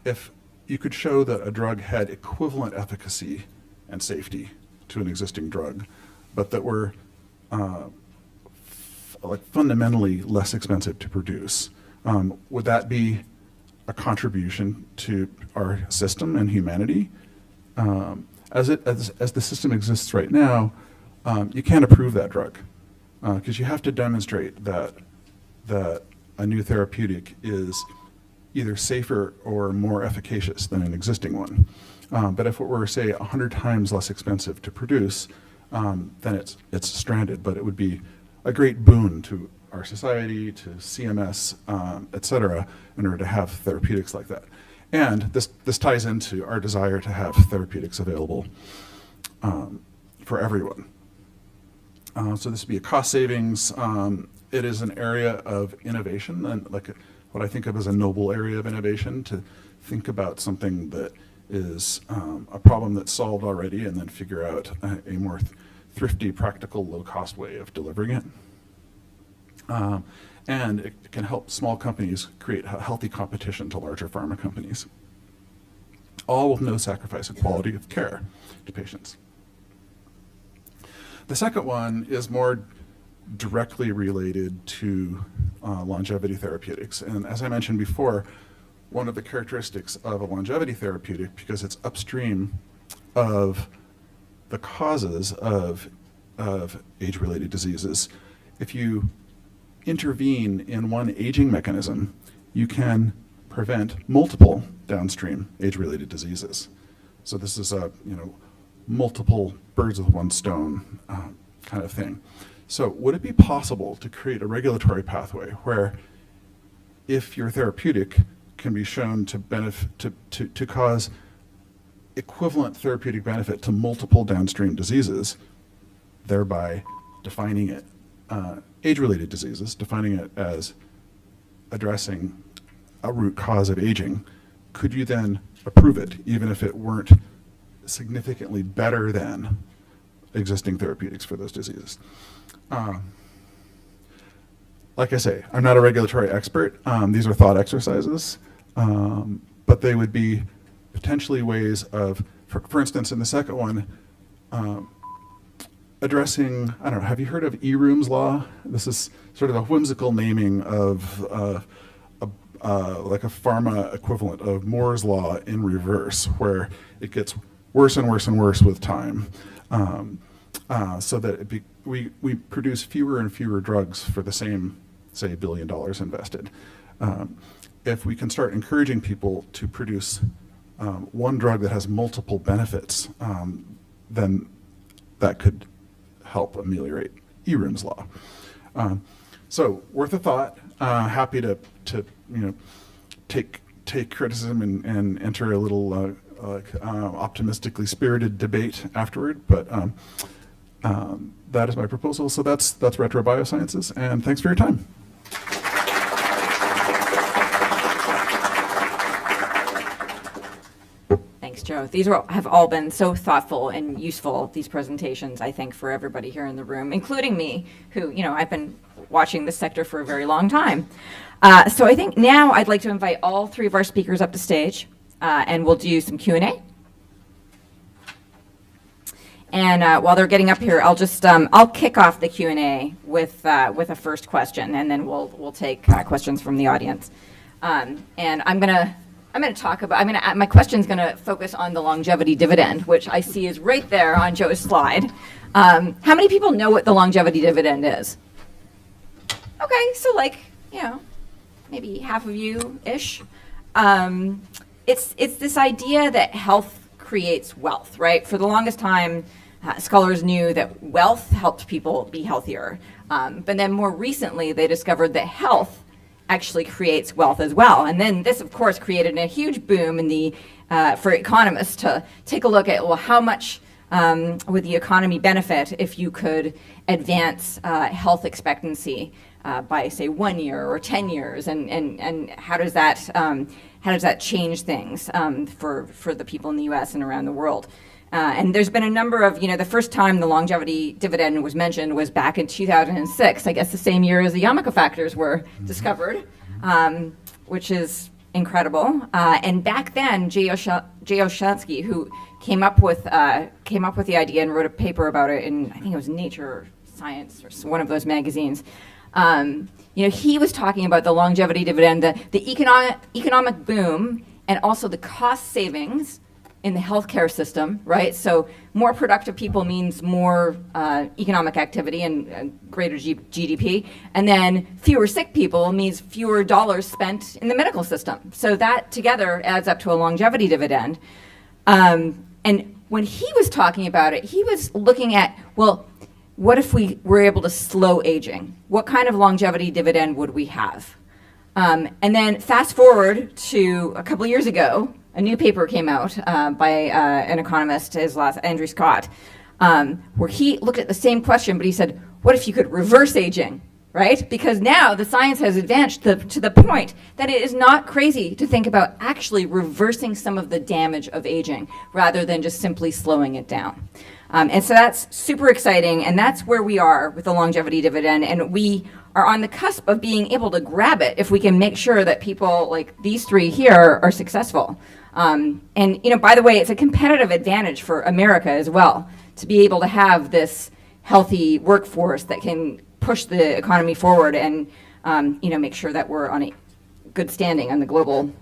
if you could show that a drug had equivalent efficacy and safety to an existing drug, but that were fundamentally less expensive to produce, would that be a contribution to our system and humanity? As the system exists right now, you can't approve that drug because you have to demonstrate that a new therapeutic is either safer or more efficacious than an existing one. But if it were, say, 100 times less expensive to produce, then it's stranded. But it would be a great boon to our society, to CMS, et cetera, in order to have therapeutics like that. And this ties into our desire to have therapeutics available for everyone. So this would be a cost savings. It is an area of innovation, and like what I think of as a noble area of innovation, to think about something that is a problem that's solved already and then figure out a more thrifty, practical, low-cost way of delivering it. And it can help small companies create a healthy competition to larger pharma companies, all with no sacrifice of quality of care to patients. The second one is more directly related to longevity therapeutics. And as I mentioned before, one of the characteristics of a longevity therapeutic, because it's upstream of the causes of age-related diseases, if you intervene in one aging mechanism, you can prevent multiple downstream age-related diseases. So this is a multiple birds with one stone kind of thing. So would it be possible to create a regulatory pathway where, if your therapeutic can be shown to cause equivalent therapeutic benefit to multiple downstream diseases, thereby defining it, age-related diseases, defining it as addressing a root cause of aging, could you then approve it, even if it weren't significantly better than existing therapeutics for those diseases? Like I say, I'm not a regulatory expert. These are thought exercises, but they would be potentially ways of, for instance, in the second one, addressing, I don't know, have you heard of E-Rooms law? This is sort of a whimsical naming of like a pharma equivalent of Moore's law in reverse, where it gets worse and worse and worse with time, so that we produce fewer and fewer drugs for the same, say, $1 billion invested. If we can start encouraging people to produce one drug that has multiple benefits, then that could help ameliorate E-Rooms law. So worth a thought. Happy to take criticism and enter a little optimistically spirited debate afterward. But that is my proposal. So that's Retro Biosciences, and thanks for your time. Thanks, Joe. These have all been so thoughtful and useful, these presentations, I think, for everybody here in the room, including me, who, I've been watching this sector for a very long time. So I think now I'd like to invite all three of our speakers up to stage, and we'll do some Q&A. And while they're getting up here, I'll kick off the Q&A with a first question, and then we'll take questions from the audience. And my question's gonna focus on the longevity dividend, which I see is right there on Joe's slide. How many people know what the longevity dividend is? Okay, so maybe half of you-ish. It's this idea that health creates wealth, right? For the longest time, scholars knew that wealth helped people be healthier. But then more recently, they discovered that health actually creates wealth as well. And then this, of course, created a huge boom for economists to take a look at, well, how much would the economy benefit if you could advance health expectancy by, say, 1 year or 10 years, and how does that change things for the people in the U.S. and around the world? And there's been a number of, the first time the longevity dividend was mentioned was back in 2006, I guess the same year as the Yamaka factors were discovered, which is incredible. And back then, Jay Olshansky, who came up with the idea and wrote a paper about it in, I think it was Nature or Science or one of those magazines. He was talking about the longevity dividend, the economic boom, and also the cost savings in the healthcare system, right? So more productive people means more economic activity and greater GDP. And then fewer sick people means fewer dollars spent in the medical system. So that together adds up to a longevity dividend. And when he was talking about it, he was looking at, well, what if we were able to slow aging? What kind of longevity dividend would we have? And then fast forward to a couple years ago, a new paper came out by an economist, Andrew Scott, where he looked at the same question, but he said, what if you could reverse aging, right? Because now the science has advanced to the point that it is not crazy to think about actually reversing some of the damage of aging rather than just simply slowing it down. And so that's super exciting, and that's where we are with the longevity dividend, and we are on the cusp of being able to grab it if we can make sure that people like these three here are successful. And, by the way, it's a competitive advantage for America as well to be able to have this healthy workforce that can push the economy forward and, make sure that we're on a good standing on the global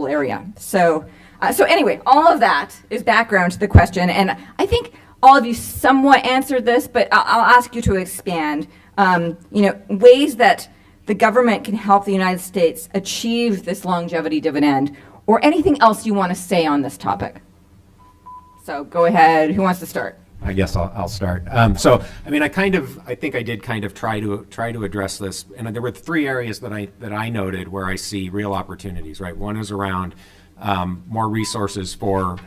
area. So anyway, all of that is background to the question, and I think all of you somewhat answered this, but I'll ask you to expand. Ways that the government can help the United States achieve this longevity dividend, or anything else you want to say on this topic. So go ahead. Who wants to start? I guess I'll start. I think I did kind of try to address this, and there were three areas that I noted where I see real opportunities. Right, one is around more resources for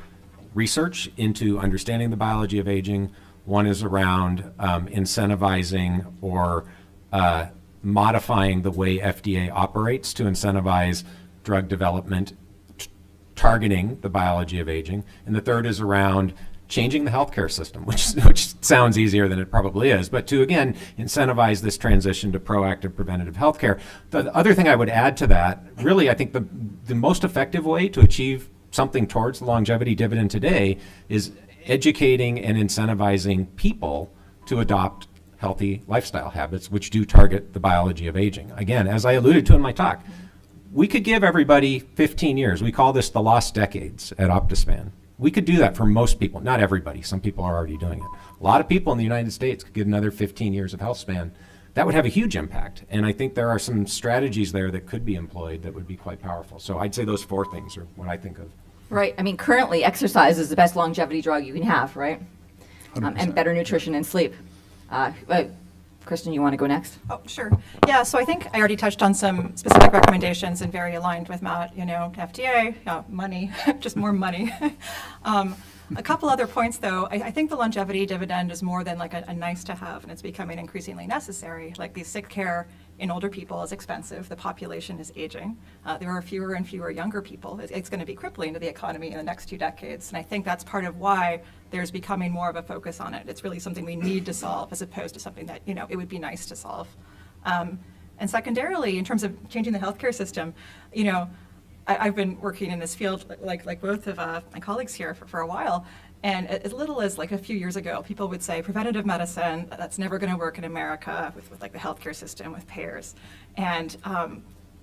research into understanding the biology of aging. One is around incentivizing or modifying the way FDA operates to incentivize drug development targeting the biology of aging. And the third is around changing the healthcare system, which sounds easier than it probably is, but to, again, incentivize this transition to proactive preventative healthcare. The other thing I would add to that, really, I think the most effective way to achieve something towards the longevity dividend today is educating and incentivizing people to adopt healthy lifestyle habits, which do target the biology of aging. Again, as I alluded to in my talk, we could give everybody 15 years. We call this the lost decades at Optispan. We could do that for most people, not everybody. Some people are already doing it. A lot of people in the United States could get another 15 years of health span. That would have a huge impact. And I think there are some strategies there that could be employed that would be quite powerful. So I'd say those four things are what I think of. Right. I mean, currently, exercise is the best longevity drug you can have, right? And better nutrition and sleep. Kristen, you want to go next? Oh, sure. Yeah, so I think I already touched on some specific recommendations and very aligned with Matt, FDA, money, just more money. A couple other points, though. I think the longevity dividend is more than like a nice to have, and it's becoming increasingly necessary. Like the sick care in older people is expensive. The population is aging. There are fewer and fewer younger people. It's going to be crippling to the economy in the next 2 decades. And I think that's part of why there's becoming more of a focus on it. It's really something we need to solve as opposed to something that, it would be nice to solve. And secondarily, in terms of changing the healthcare system, I've been working in this field like both of my colleagues here for a while. And as little as like a few years ago, people would say preventative medicine, that's never going to work in America with like the healthcare system, with payers. And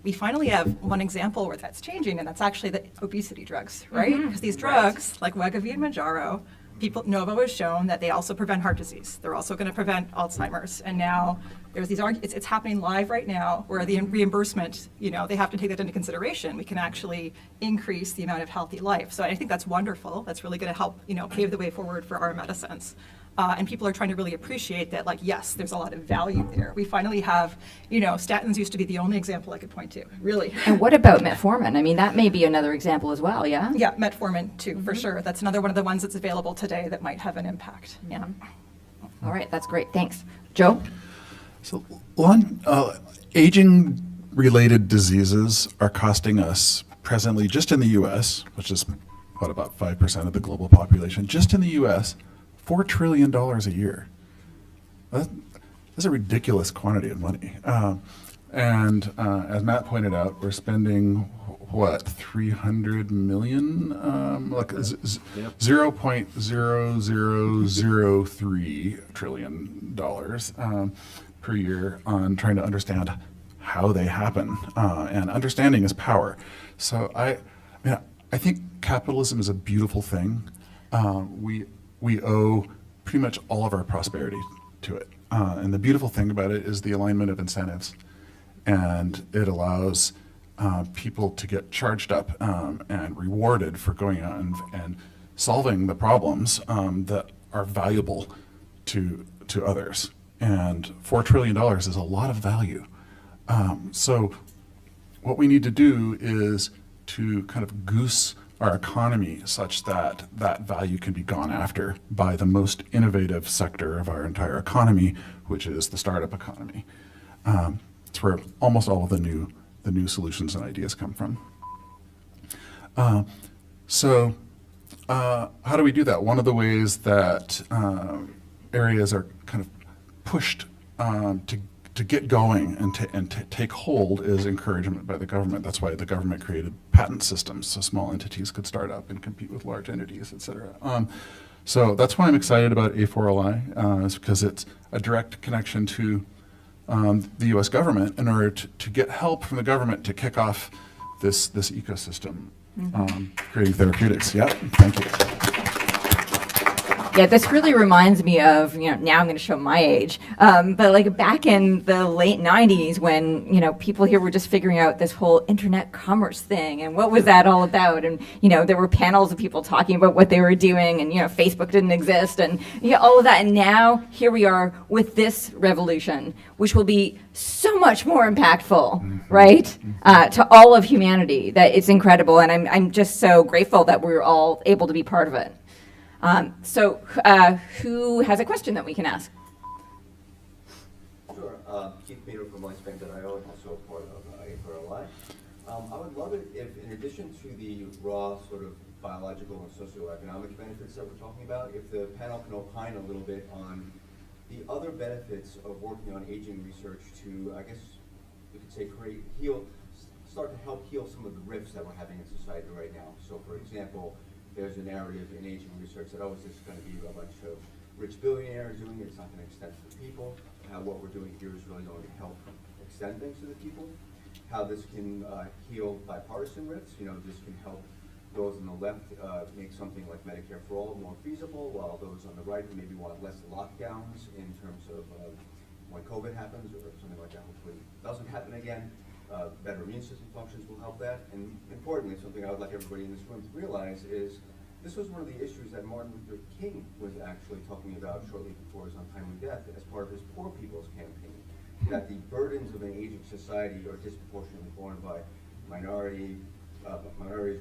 we finally have one example where that's changing, and that's actually the obesity drugs, right? Because these drugs, like Wegovy and Mounjaro, Novo has shown that they also prevent heart disease. They're also going to prevent Alzheimer's. And now there's these it's happening live right now where the reimbursement, they have to take that into consideration. We can actually increase the amount of healthy life. So I think that's wonderful. That's really going to help, pave the way forward for our medicines. And people are trying to really appreciate that, like, yes, there's a lot of value there. We finally have, statins used to be the only example I could point to, really. And what about metformin? I mean, that may be another example as well, yeah? Yeah, metformin too, for sure. That's another one of the ones that's available today that might have an impact. Yeah. All right, that's great. Thanks. Joe? So, aging-related diseases are costing us presently, just in the U.S., which is about 5% of the global population, just in the U.S., $4 trillion a year. That's a ridiculous quantity of money. And as Matt pointed out, we're spending, 300 million? $0.0003 trillion per year on trying to understand how they happen. And understanding is power. So I think capitalism is a beautiful thing. We owe pretty much all of our prosperity to it. And the beautiful thing about it is the alignment of incentives. And it allows people to get charged up and rewarded for going out and solving the problems that are valuable to others. And $4 trillion is a lot of value. So what we need to do is to kind of goose our economy such that that value can be gone after by the most innovative sector of our entire economy, which is the startup economy. It's where almost all of the new solutions and ideas come from. So how do we do that? One of the ways that areas are kind of pushed to get going and to take hold is encouragement by the government. That's why the government created patent systems so small entities could start up and compete with large entities, et cetera. So that's why I'm excited about A4LI, is because it's a direct connection to the U.S. government in order to get help from the government to kick off this ecosystem, creating therapeutics. Yeah, thank you. Yeah, this really reminds me of, now I'm going to show my age, but like back in the late 90s when, people here were just figuring out this whole internet commerce thing and what was that all about? And, there were panels of people talking about what they were doing and, Facebook didn't exist and all of that. And now here we are with this revolution, which will be so much more impactful, right, to all of humanity, that it's incredible. And I'm just so grateful that we're all able to be part of it. So who has a question that we can ask? Sure. Keith Meter from LifeSpan.io, and also part of A4LI. I would love it if, in addition to the raw sort of biological and socioeconomic benefits that we're talking about, if the panel can opine a little bit on the other benefits of working on aging research to, I guess we could say, start to help heal some of the rifts that we're having in society right now. So, for example, there's a narrative in aging research that, this is going to be a bunch of rich billionaires doing it, it's not going to extend to the people. How what we're doing here is really going to help extend things to the people. How this can heal bipartisan rifts. This can help those on the left make something like Medicare for All more feasible, while those on the right who maybe want less lockdowns in terms of when COVID happens or something like that hopefully doesn't happen again. Better immune system functions will help that. And importantly, something I would like everybody in this room to realize is this was one of the issues that Martin Luther King was actually talking about shortly before his untimely death as part of his Poor People's Campaign, that the burdens of an aging society are disproportionately borne by minorities,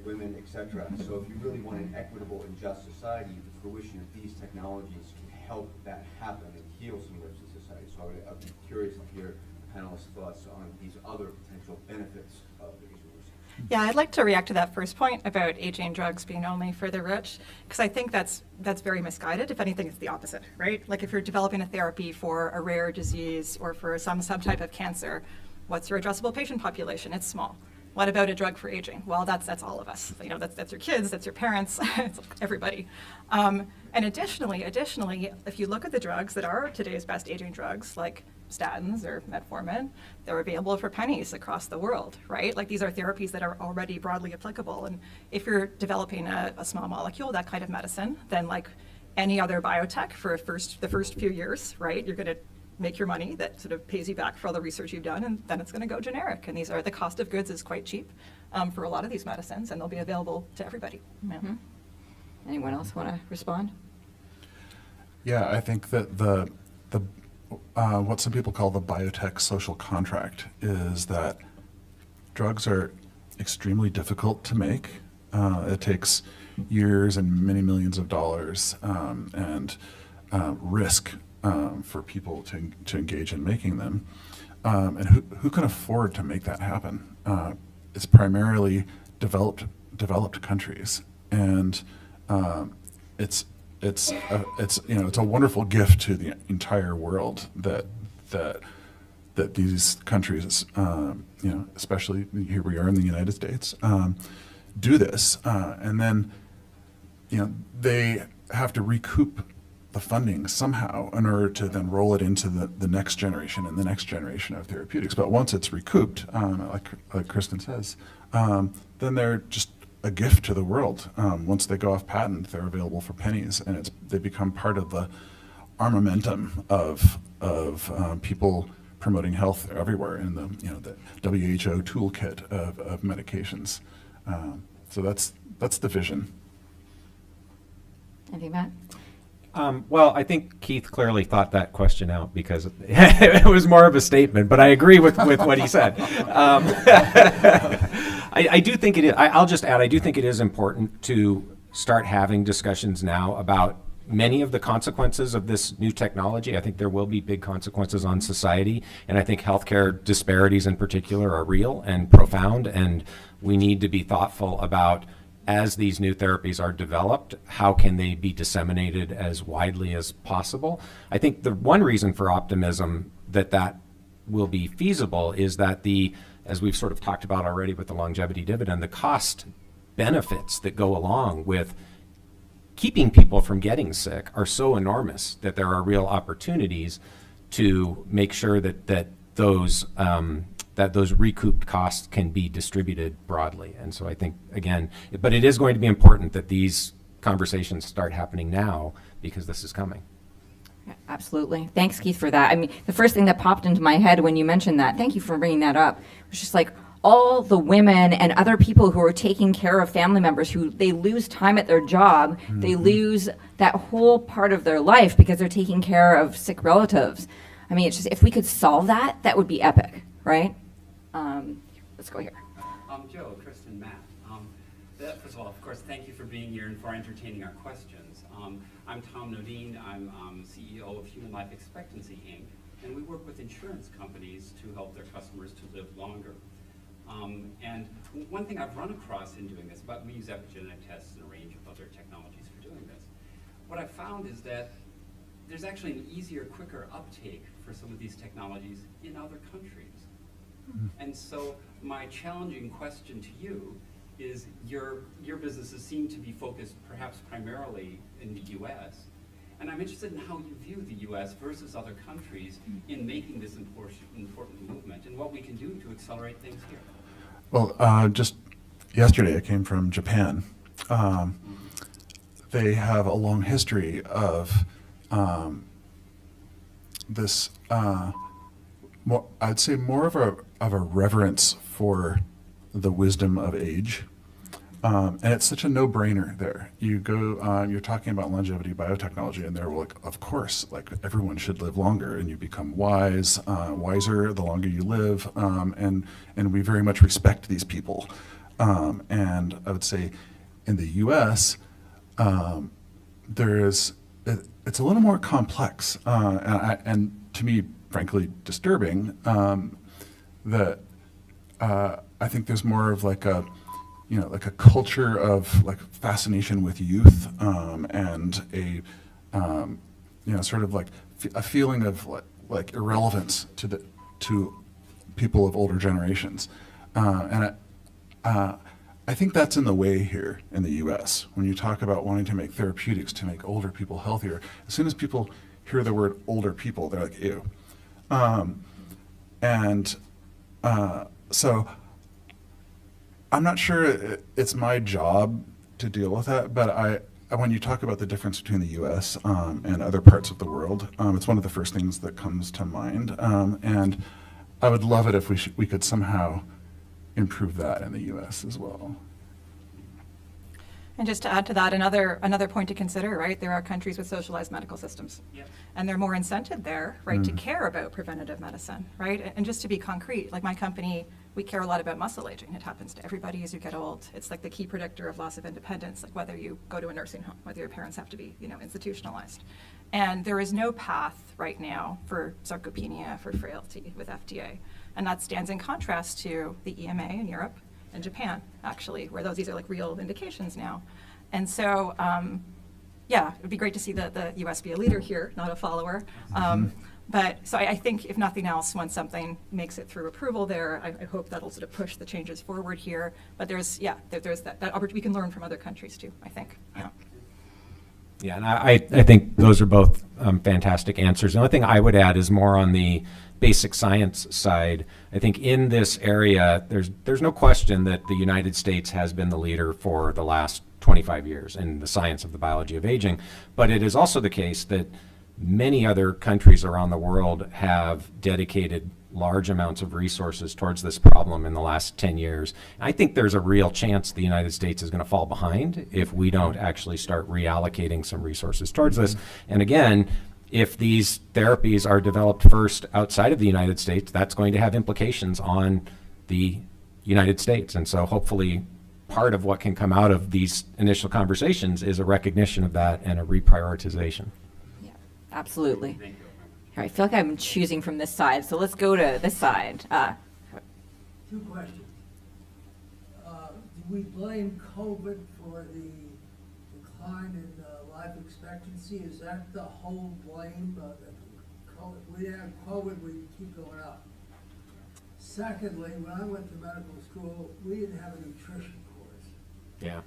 women, etc. So if you really want an equitable and just society, the fruition of these technologies can help that happen and heal some rifts in society. So I'd be curious to hear panelists' thoughts on these other potential benefits of aging research. Yeah, I'd like to react to that first point about aging drugs being only for the rich, because I think that's very misguided. If anything, it's the opposite, right? Like if you're developing a therapy for a rare disease or for some subtype of cancer, what's your addressable patient population? It's small. What about a drug for aging? Well, that's all of us. That's your kids, that's your parents, it's everybody. And additionally, if you look at the drugs that are today's best aging drugs, like statins or metformin, they're available for pennies across the world, right? Like these are therapies that are already broadly applicable. And if you're developing a small molecule, that kind of medicine, then like any other biotech for the first few years, right, you're going to make your money that sort of pays you back for all the research you've done, and then it's going to go generic. And the cost of goods is quite cheap for a lot of these medicines, and they'll be available to everybody. Yeah. Anyone else want to respond? Yeah, I think that the what some people call the biotech social contract is that drugs are extremely difficult to make. It takes years and many millions of dollars and risk for people to engage in making them. And who can afford to make that happen? It's primarily developed countries, and it's a wonderful gift to the entire world that these countries, especially here we are in the United States, do this, and then they have to recoup the funding somehow in order to then roll it into the next generation and the next generation of therapeutics. But once it's recouped, like Kristen says, then they're just a gift to the world. Once they go off patent, they're available for pennies, and they become part of the armamentum of people promoting health everywhere in the the WHO toolkit of medications. So that's the vision. Anything, Matt? Well, I think Keith clearly thought that question out because it was more of a statement, but I agree with what he said. I do think it is, I'll just add, I do think it is important to start having discussions now about many of the consequences of this new technology. I think there will be big consequences on society, and I think healthcare disparities in particular are real and profound, and we need to be thoughtful about, as these new therapies are developed, how can they be disseminated as widely as possible? I think the one reason for optimism that will be feasible is that as we've sort of talked about already with the longevity dividend, the cost benefits that go along with keeping people from getting sick are so enormous that there are real opportunities to make sure that those recouped costs can be distributed broadly. And so I think, again, but it is going to be important that these conversations start happening now because this is coming. Yeah, absolutely. Thanks, Keith, for that. I mean, the first thing that popped into my head when you mentioned that, thank you for bringing that up, was just like all the women and other people who are taking care of family members who they lose time at their job, they lose that whole part of their life because they're taking care of sick relatives. I mean, it's just, if we could solve that, that would be epic, right? Let's go here. Joe, Kristen, Matt. First of all, of course, thank you for being here and for entertaining our questions. I'm Tom Nodine. I'm CEO of Human Life Expectancy, Inc., and we work with insurance companies to help their customers to live longer. And one thing I've run across in doing this, but we use epigenetic tests and a range of other technologies for doing this. What I've found is that there's actually an easier, quicker uptake for some of these technologies in other countries. And so my challenging question to you is your businesses seem to be focused perhaps primarily in the U.S. And I'm interested in how you view the U.S. versus other countries in making this important movement and what we can do to accelerate things here. Well, just yesterday I came from Japan. They have a long history of this, I'd say more of a reverence for the wisdom of age. And it's such a no-brainer there. You go, you're talking about longevity biotechnology, and they're like, of course, like everyone should live longer, and you become wiser the longer you live, and we very much respect these people. And I would say in the U.S., it's a little more complex, and to me, frankly, disturbing, that I think there's more of like a culture of like fascination with youth, and a sort of like a feeling of like irrelevance to people of older generations, and I think that's in the way here in the U.S. When you talk about wanting to make therapeutics to make older people healthier, as soon as people hear the word older people, they're like, ew. So I'm not sure it's my job to deal with that, but when you talk about the difference between the U.S. And other parts of the world, it's one of the first things that comes to mind, and I would love it if we could somehow improve that in the U.S. as well. And just to add to that, another point to consider, right? There are countries with socialized medical systems. Yep. And they're more incented there, right, to care about preventative medicine, right? And just to be concrete, like my company, we care a lot about muscle aging. It happens to everybody as you get old. It's like the key predictor of loss of independence, like whether you go to a nursing home, whether your parents have to be, institutionalized. And there is no path right now for sarcopenia, for frailty with FDA. And that stands in contrast to the EMA in Europe and Japan, actually, where these are like real indications now. And so, yeah, it would be great to see the US be a leader here, not a follower. But so I think if nothing else, once something makes it through approval there, I hope that'll sort of push the changes forward here. But there's that opportunity we can learn from other countries too, I think. Yeah. Yeah, and I think those are both fantastic answers. The only thing I would add is more on the basic science side. I think in this area, there's no question that the United States has been the leader for the last 25 years in the science of the biology of aging. But it is also the case that many other countries around the world have dedicated large amounts of resources towards this problem in the last 10 years. I think there's a real chance the United States is going to fall behind if we don't actually start reallocating some resources towards this. And again, if these therapies are developed first outside of the United States, that's going to have implications on the United States. And so hopefully part of what can come out of these initial conversations is a recognition of that and a reprioritization. Yeah, absolutely. Thank you. All right, I feel like I'm choosing from this side, so let's go to this side. Two questions. Do we blame COVID for the decline in life expectancy? Is that the whole blame? If we didn't have COVID, we'd keep going up. Secondly, when I went to medical school, we didn't have a nutrition course. Yeah.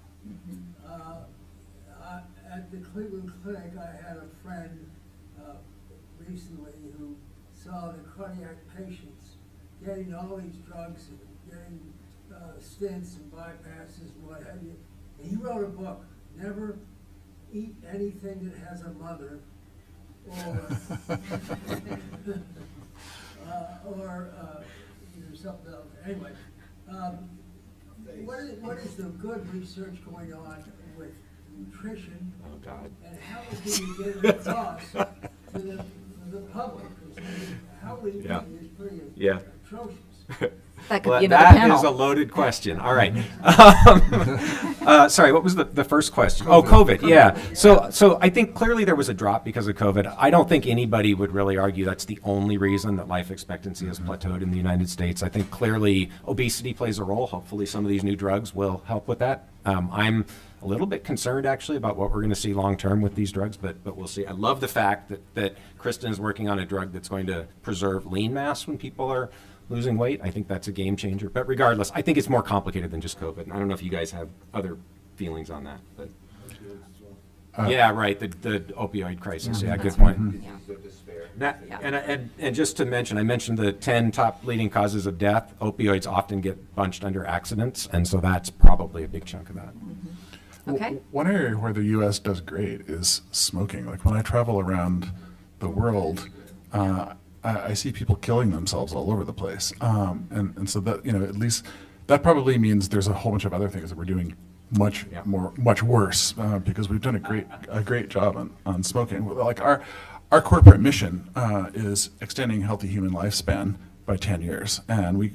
At the Cleveland Clinic, I had a friend recently who saw the cardiac patients getting all these drugs and getting stents and bypasses and what have you. And he wrote a book, Never Eat Anything That Has a Mother, or something else. Anyway, what is the good research going on with nutrition? Oh, God. And how do you get it across to the public? Because how we eat Yeah. is pretty Yeah. atrocious. That could Well, be another that panel. is a loaded question. All right. Sorry, what was the first question? Oh, COVID. Yeah. So I think clearly there was a drop because of COVID. I don't think anybody would really argue that's the only reason that life expectancy has plateaued in the United States. I think clearly obesity plays a role. Hopefully some of these new drugs will help with that. I'm a little bit concerned actually about what we're going to see long term with these drugs, but we'll see. I love the fact that Kristen is working on a drug that's going to preserve lean mass when people are losing weight. I think that's a game changer. But regardless, I think it's more complicated than just COVID. I don't know if you guys have other feelings on that. But yeah, right. The opioid crisis. Yeah, good point. Disease of despair. And just to mention, I mentioned the 10 top leading causes of death. Opioids often get bunched under accidents, and so that's probably a big chunk of that. Okay. One area where the U.S. does great is smoking. Like when I travel around the world, I see people killing themselves all over the place. And so that, at least that probably means there's a whole bunch of other things that we're doing much worse because we've done a great job on smoking. Like our corporate mission is extending healthy human lifespan by 10 years. And we,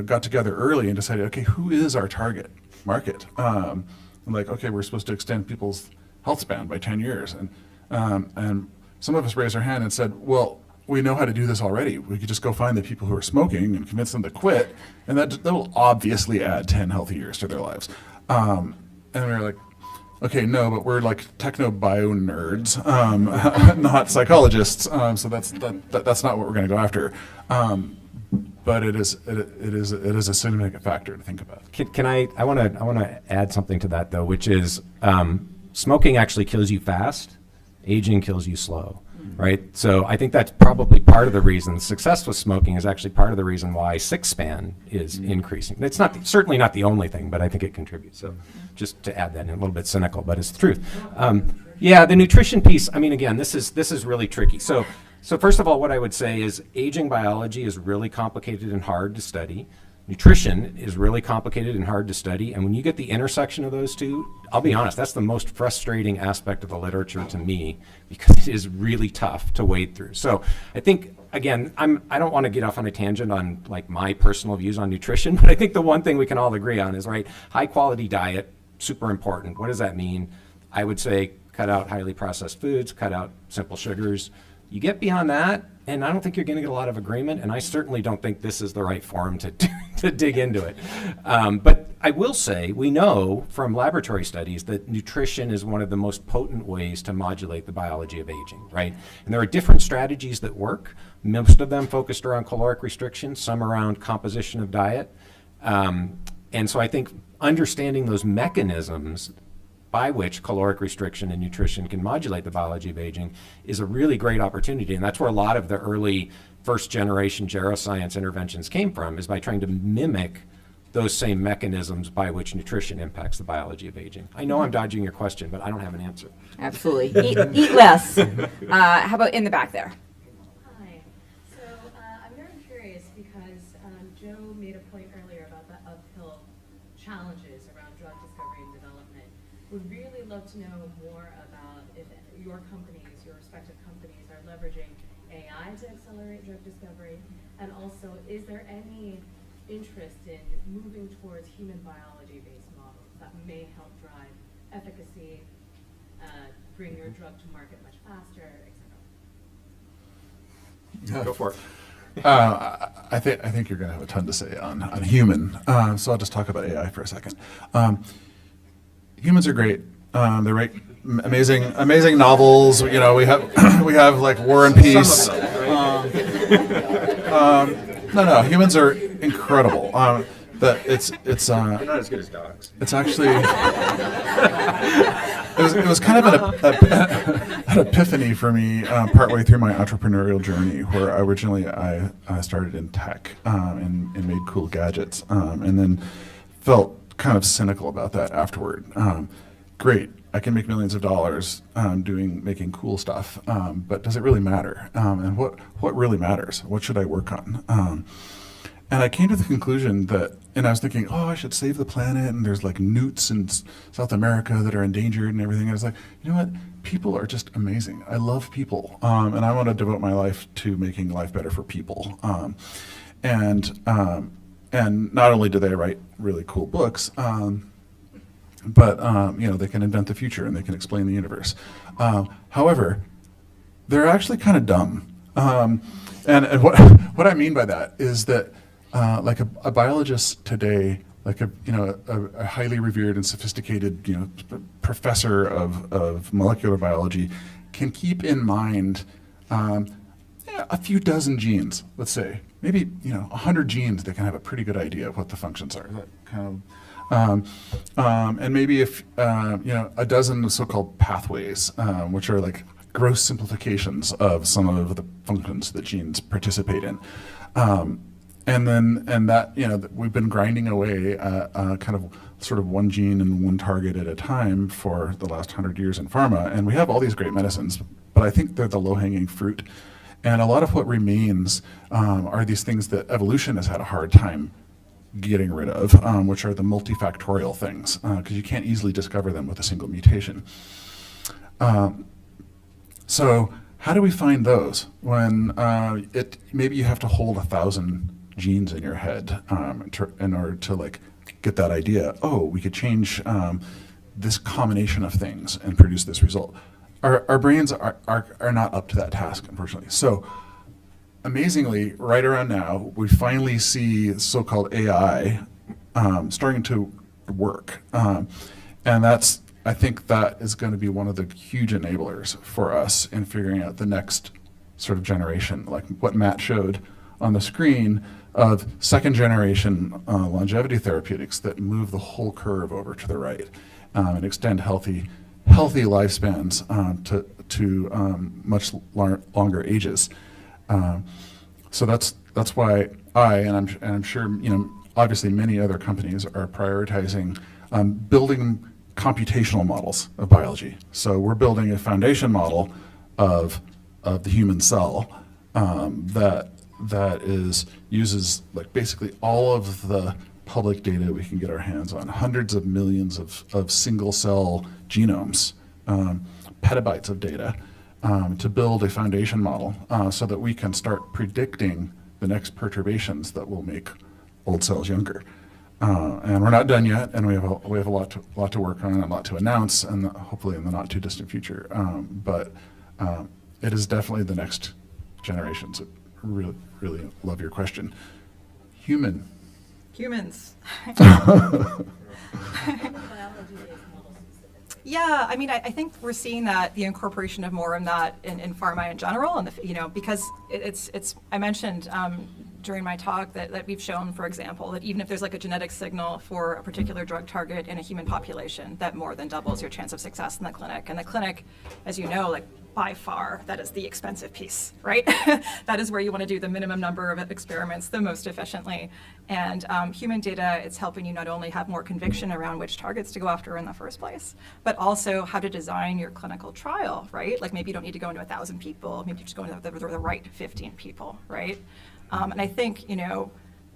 got together early and decided, okay, who is our target market? Like, okay, we're supposed to extend people's health span by 10 years. And some of us raised our hand and said, well, we know how to do this already. We could just go find the people who are smoking and convince them to quit, and that will obviously add 10 healthy years to their lives. And we were like, okay, no, but we're like techno-bio nerds, not psychologists, so that's not what we're going to go after. But it is a significant factor to think about. I want to add something to that though, which is smoking actually kills you fast, aging kills you slow. Right, so I think that's probably part of the reason success with smoking is actually part of the reason why sick span is increasing. It's certainly not the only thing, but I think it contributes. So, just to add that in, a little bit cynical, but it's the truth. Yeah, the nutrition piece. I mean, again, this is really tricky. So first of all, what I would say is aging biology is really complicated and hard to study. Nutrition is really complicated and hard to study, and when you get the intersection of those two, I'll be honest, that's the most frustrating aspect of the literature to me because it is really tough to wade through. So I think, again, I don't want to get off on a tangent on like my personal views on nutrition, but I think the one thing we can all agree on is, right, high quality diet, super important. What does that mean? I would say cut out highly processed foods, cut out simple sugars. You get beyond that, and I don't think you're going to get a lot of agreement, and I certainly don't think this is the right forum to dig into it. But I will say, we know from laboratory studies that nutrition is one of the most potent ways to modulate the biology of aging, right? And there are different strategies that work, most of them focused around caloric restriction, some around composition of diet. And so I think understanding those mechanisms by which caloric restriction and nutrition can modulate the biology of aging is a really great opportunity. And that's where a lot of the early first generation geroscience interventions came from, is by trying to mimic those same mechanisms by which nutrition impacts the biology of aging. I know I'm dodging your question, but I don't have an answer. Absolutely. Eat less. How about in the back there? Hi. So I'm very curious because Joe made a point earlier about the uphill challenges around drug discovery and development. Would really love to know more about if your companies, your respective companies, are leveraging AI to accelerate drug discovery, and also is there any interest in moving towards human biology-based models that may help drive efficacy, bring your drug to market much faster, et cetera? Go for it. I think you're going to have a ton to say on human. So I'll just talk about AI for a second. Humans are great. They write amazing novels. You know, we have like War and Peace. No, humans are incredible. It's They're not as good as dogs. It's actually it was kind of an epiphany for me partway through my entrepreneurial journey, where originally I started in tech and made cool gadgets, and then felt kind of cynical about that afterward. Great, I can make millions of dollars making cool stuff, but does it really matter? And what really matters? What should I work on? And I came to the conclusion that, and I was thinking, oh, I should save the planet, and there's like newts in South America that are endangered and everything. And I was like, you know what? People are just amazing. I love people, and I want to devote my life to making life better for people. And not only do they write really cool books, but they can invent the future and they can explain the universe. However, they're actually kind of dumb. And what I mean by that is that like a biologist today, like a highly revered and sophisticated professor of molecular biology, can keep in mind a few dozen genes, let's say, maybe 100 genes. They can have a pretty good idea of what the functions are. That kind of, and maybe if a dozen so-called pathways, which are like gross simplifications of some of the functions that genes participate in. And that we've been grinding away kind of sort of one gene and one target at a time for the last 100 years in pharma, and we have all these great medicines, but I think they're the low-hanging fruit. And a lot of what remains are these things that evolution has had a hard time getting rid of, which are the multifactorial things, because you can't easily discover them with a single mutation. So how do we find those when maybe you have to hold 1,000 genes in your head in order to like get that idea? Oh, we could change this combination of things and produce this result. Our brains are not up to that task, unfortunately. So amazingly, right around now, we finally see so-called AI starting to work, and I think that is going to be one of the huge enablers for us in figuring out the next sort of generation, like what Matt showed on the screen of second generation longevity therapeutics that move the whole curve over to the right and extend healthy lifespans to much longer ages. So that's why I'm sure obviously many other companies are prioritizing building computational models of biology. So we're building a foundation model of the human cell that uses like basically all of the public data we can get our hands on, hundreds of millions of single cell genomes, petabytes of data, to build a foundation model so that we can start predicting the next perturbations that will make old cells younger. And we're not done yet, and we have a lot to work on and a lot to announce, and hopefully in the not too distant future. But it is definitely the next generation. So really, really love your question. Humans. Yeah, I mean, I think we're seeing that the incorporation of more of that in pharma in general, and because it's I mentioned during my talk that we've shown, for example, that even if there's like a genetic signal for a particular drug target in a human population, that more than doubles your chance of success in the clinic. And the clinic, as you know, like by far, that is the expensive piece, right? That is where you want to do the minimum number of experiments the most efficiently. And human data, it's helping you not only have more conviction around which targets to go after in the first place, but also how to design your clinical trial, right? Like maybe you don't need to go into 1,000 people, maybe you just go into the right 15 people, right? And I think, you know,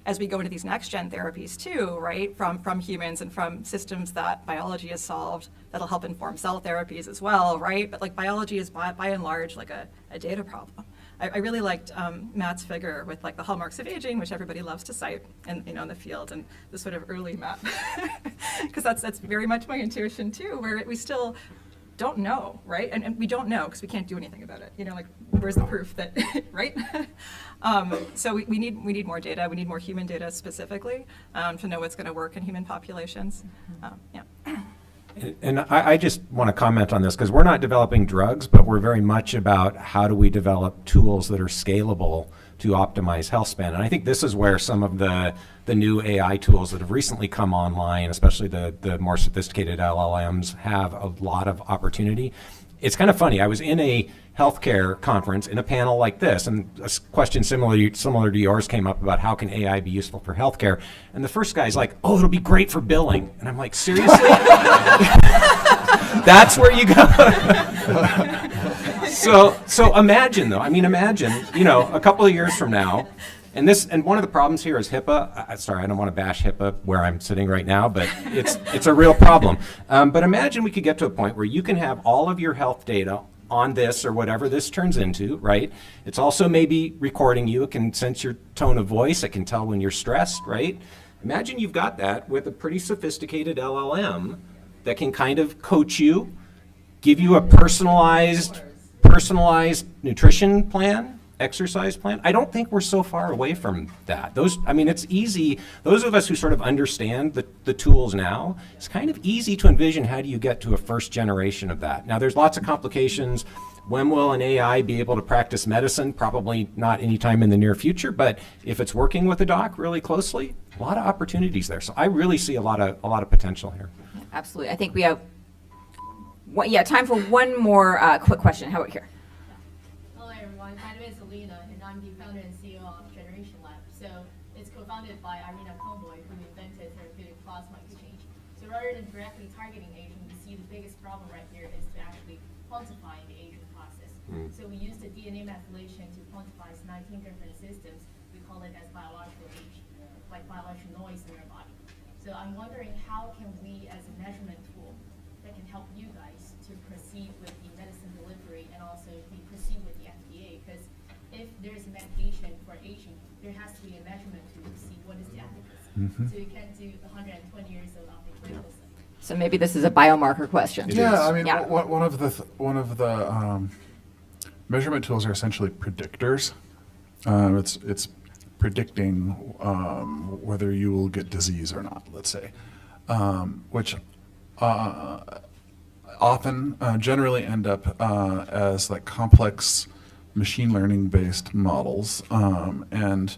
as we go into these next-gen therapies too, right, from humans and from systems that biology has solved, that'll help inform cell therapies as well, right? But like biology is by and large like a data problem. I really liked Matt's figure with like the hallmarks of aging, which everybody loves to cite in, you know, in the field, and the sort of early map, because that's very much my intuition too, where we still don't know, right? And we don't know because we can't do anything about it. You know, like where's the proof that, right? So we need more data. We need more human data specifically to know what's going to work in human populations. Yeah. And I just want to comment on this because we're not developing drugs, but we're very much about how do we develop tools that are scalable to optimize health span. And I think this is where some of the new AI tools that have recently come online, especially the more sophisticated LLMs, have a lot of opportunity. It's kind of funny. I was in a healthcare conference in a panel like this, and a question similar to yours came up about how can AI be useful for healthcare. And the first guy's like, "Oh, it'll be great for billing." And I'm like, "Seriously?" That's where you go. So imagine though. I mean, imagine, you know, a couple of years from now, and one of the problems here is HIPAA. Sorry, I don't want to bash HIPAA where I'm sitting right now, but it's a real problem. But imagine we could get to a point where you can have all of your health data on this or whatever this turns into, right? It's also maybe recording you. It can sense your tone of voice. It can tell when you're stressed, right? Imagine you've got that with a pretty sophisticated LLM that can kind of coach you, give you a personalized nutrition plan, exercise plan. I don't think we're so far away from that. It's easy. Those of us who sort of understand the tools now, it's kind of easy to envision how do you get to a first generation of that. Now, there's lots of complications. When will an AI be able to practice medicine? Probably not anytime in the near future, but if it's working with a doc really closely, a lot of opportunities there. So I really see a lot of potential here. Absolutely. I think we have time for one more quick question. How about here? Hello everyone, my name is Alina and I'm the founder and CEO of Generation Lab. So it's co-founded by Irina Convoy, who invented therapeutic plasma exchange. So rather than directly targeting aging, we see the biggest problem right here is to actually quantify the aging process. So we use the DNA methylation to quantify 19 different systems. We call it as biological age, like biological noise in our body. So I'm wondering how can we as a measurement tool that can help you guys to proceed with the medicine delivery and also proceed with the FDA, because if there's a medication for aging, there has to be a measurement to see what is the efficacy. So you can't do 120 years of clinical study. So maybe this is a biomarker question. Yeah, I mean, one of the measurement tools are essentially predictors. It's predicting whether you will get disease or not, let's say, which often generally end up as like complex machine learning based models, and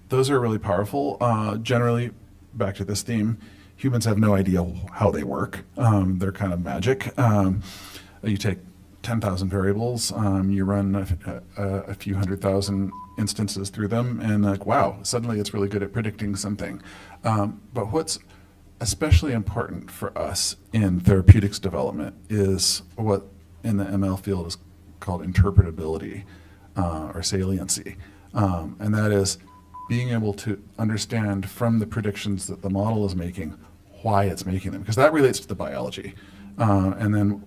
those are really powerful. Generally, back to this theme, humans have no idea how they work. They're kind of magic. You take 10,000 variables, you run a few 100,000 instances through them, and like, wow, suddenly it's really good at predicting something. But what's especially important for us in therapeutics development is what in the ML field is called interpretability or saliency. And that is being able to understand from the predictions that the model is making why it's making them, because that relates to the biology. And then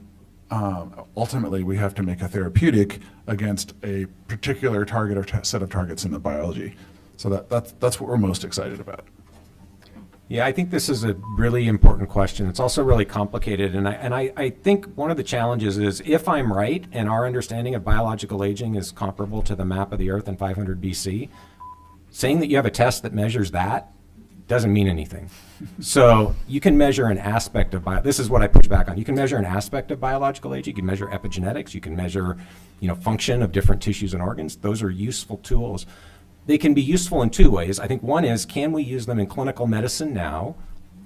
ultimately we have to make a therapeutic against a particular target or set of targets in the biology. So that's what we're most excited about. Yeah, I think this is a really important question. It's also really complicated, and I think one of the challenges is if I'm right and our understanding of biological aging is comparable to the map of the Earth in 500 BC, saying that you have a test that measures that doesn't mean anything. So you can measure an aspect of this is what I push back on. You can measure an aspect of biological age. You can measure epigenetics. You can measure, function of different tissues and organs. Those are useful tools. they can be useful in two ways. I think one is, can we use them in clinical medicine now?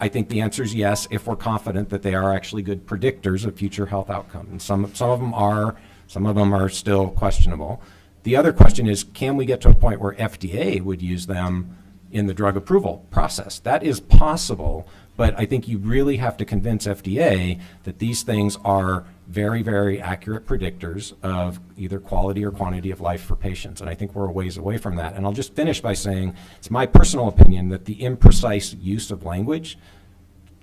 I think the answer is yes, if we're confident that they are actually good predictors of future health outcomes. And some of them are, some of them are still questionable. The other question is, can we get to a point where FDA would use them in the drug approval process? That is possible, but I think you really have to convince FDA that these things are very, very accurate predictors of either quality or quantity of life for patients. And I think we're a ways away from that. And I'll just finish by saying it's my personal opinion that the imprecise use of language,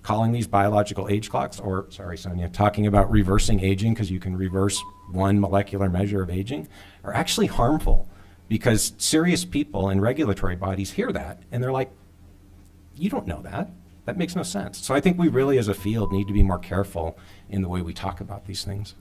calling these biological age clocks, or, sorry, Sonia, talking about reversing aging because you can reverse one molecular measure of aging, are actually harmful, because serious people in regulatory bodies hear that and they're like, you don't know that. That makes no sense. So I think we really, as a field, need to be more careful in the way we talk about these things.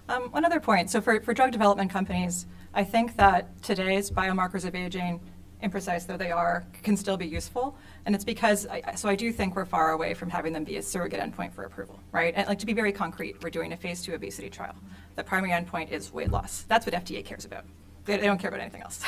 One other point, so for drug development companies, I think that today's biomarkers of aging, imprecise though they are, can still be useful. And it's because, I do think we're far away from having them be a surrogate endpoint for approval, right? And like, to be very concrete, we're doing a phase 2 obesity trial. The primary endpoint is weight loss. That's what FDA cares about. They don't care about anything else.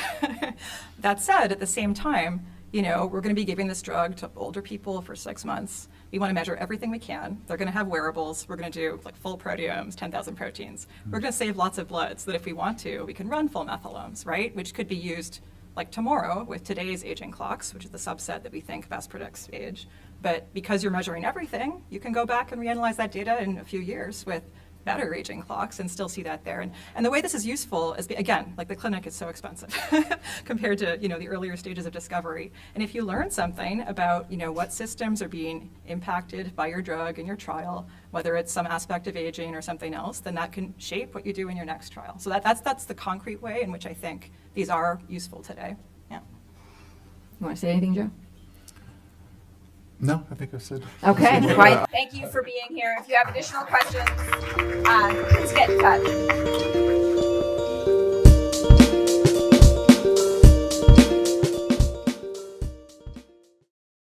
That said, at the same time, you know, we're going to be giving this drug to older people for 6 months. We want to measure everything we can. They're going to have wearables. We're going to do like full proteomes, 10,000 proteins. We're going to save lots of blood so that if we want to, we can run full methylomes, right? Which could be used like tomorrow with today's aging clocks, which is the subset that we think best predicts age. But because you're measuring everything, you can go back and reanalyze that data in a few years with better aging clocks and still see that there. And the way this is useful is, again, like the clinic is so expensive compared to, you know, the earlier stages of discovery. And if you learn something about, you know, what systems are being impacted by your drug in your trial, whether it's some aspect of aging or something else, then that can shape what you do in your next trial. So that's the concrete way in which I think these are useful today. Yeah. You want to say anything, Joe? No, I think I said. Okay, right. Thank you for being here. If you have additional questions, please get in touch.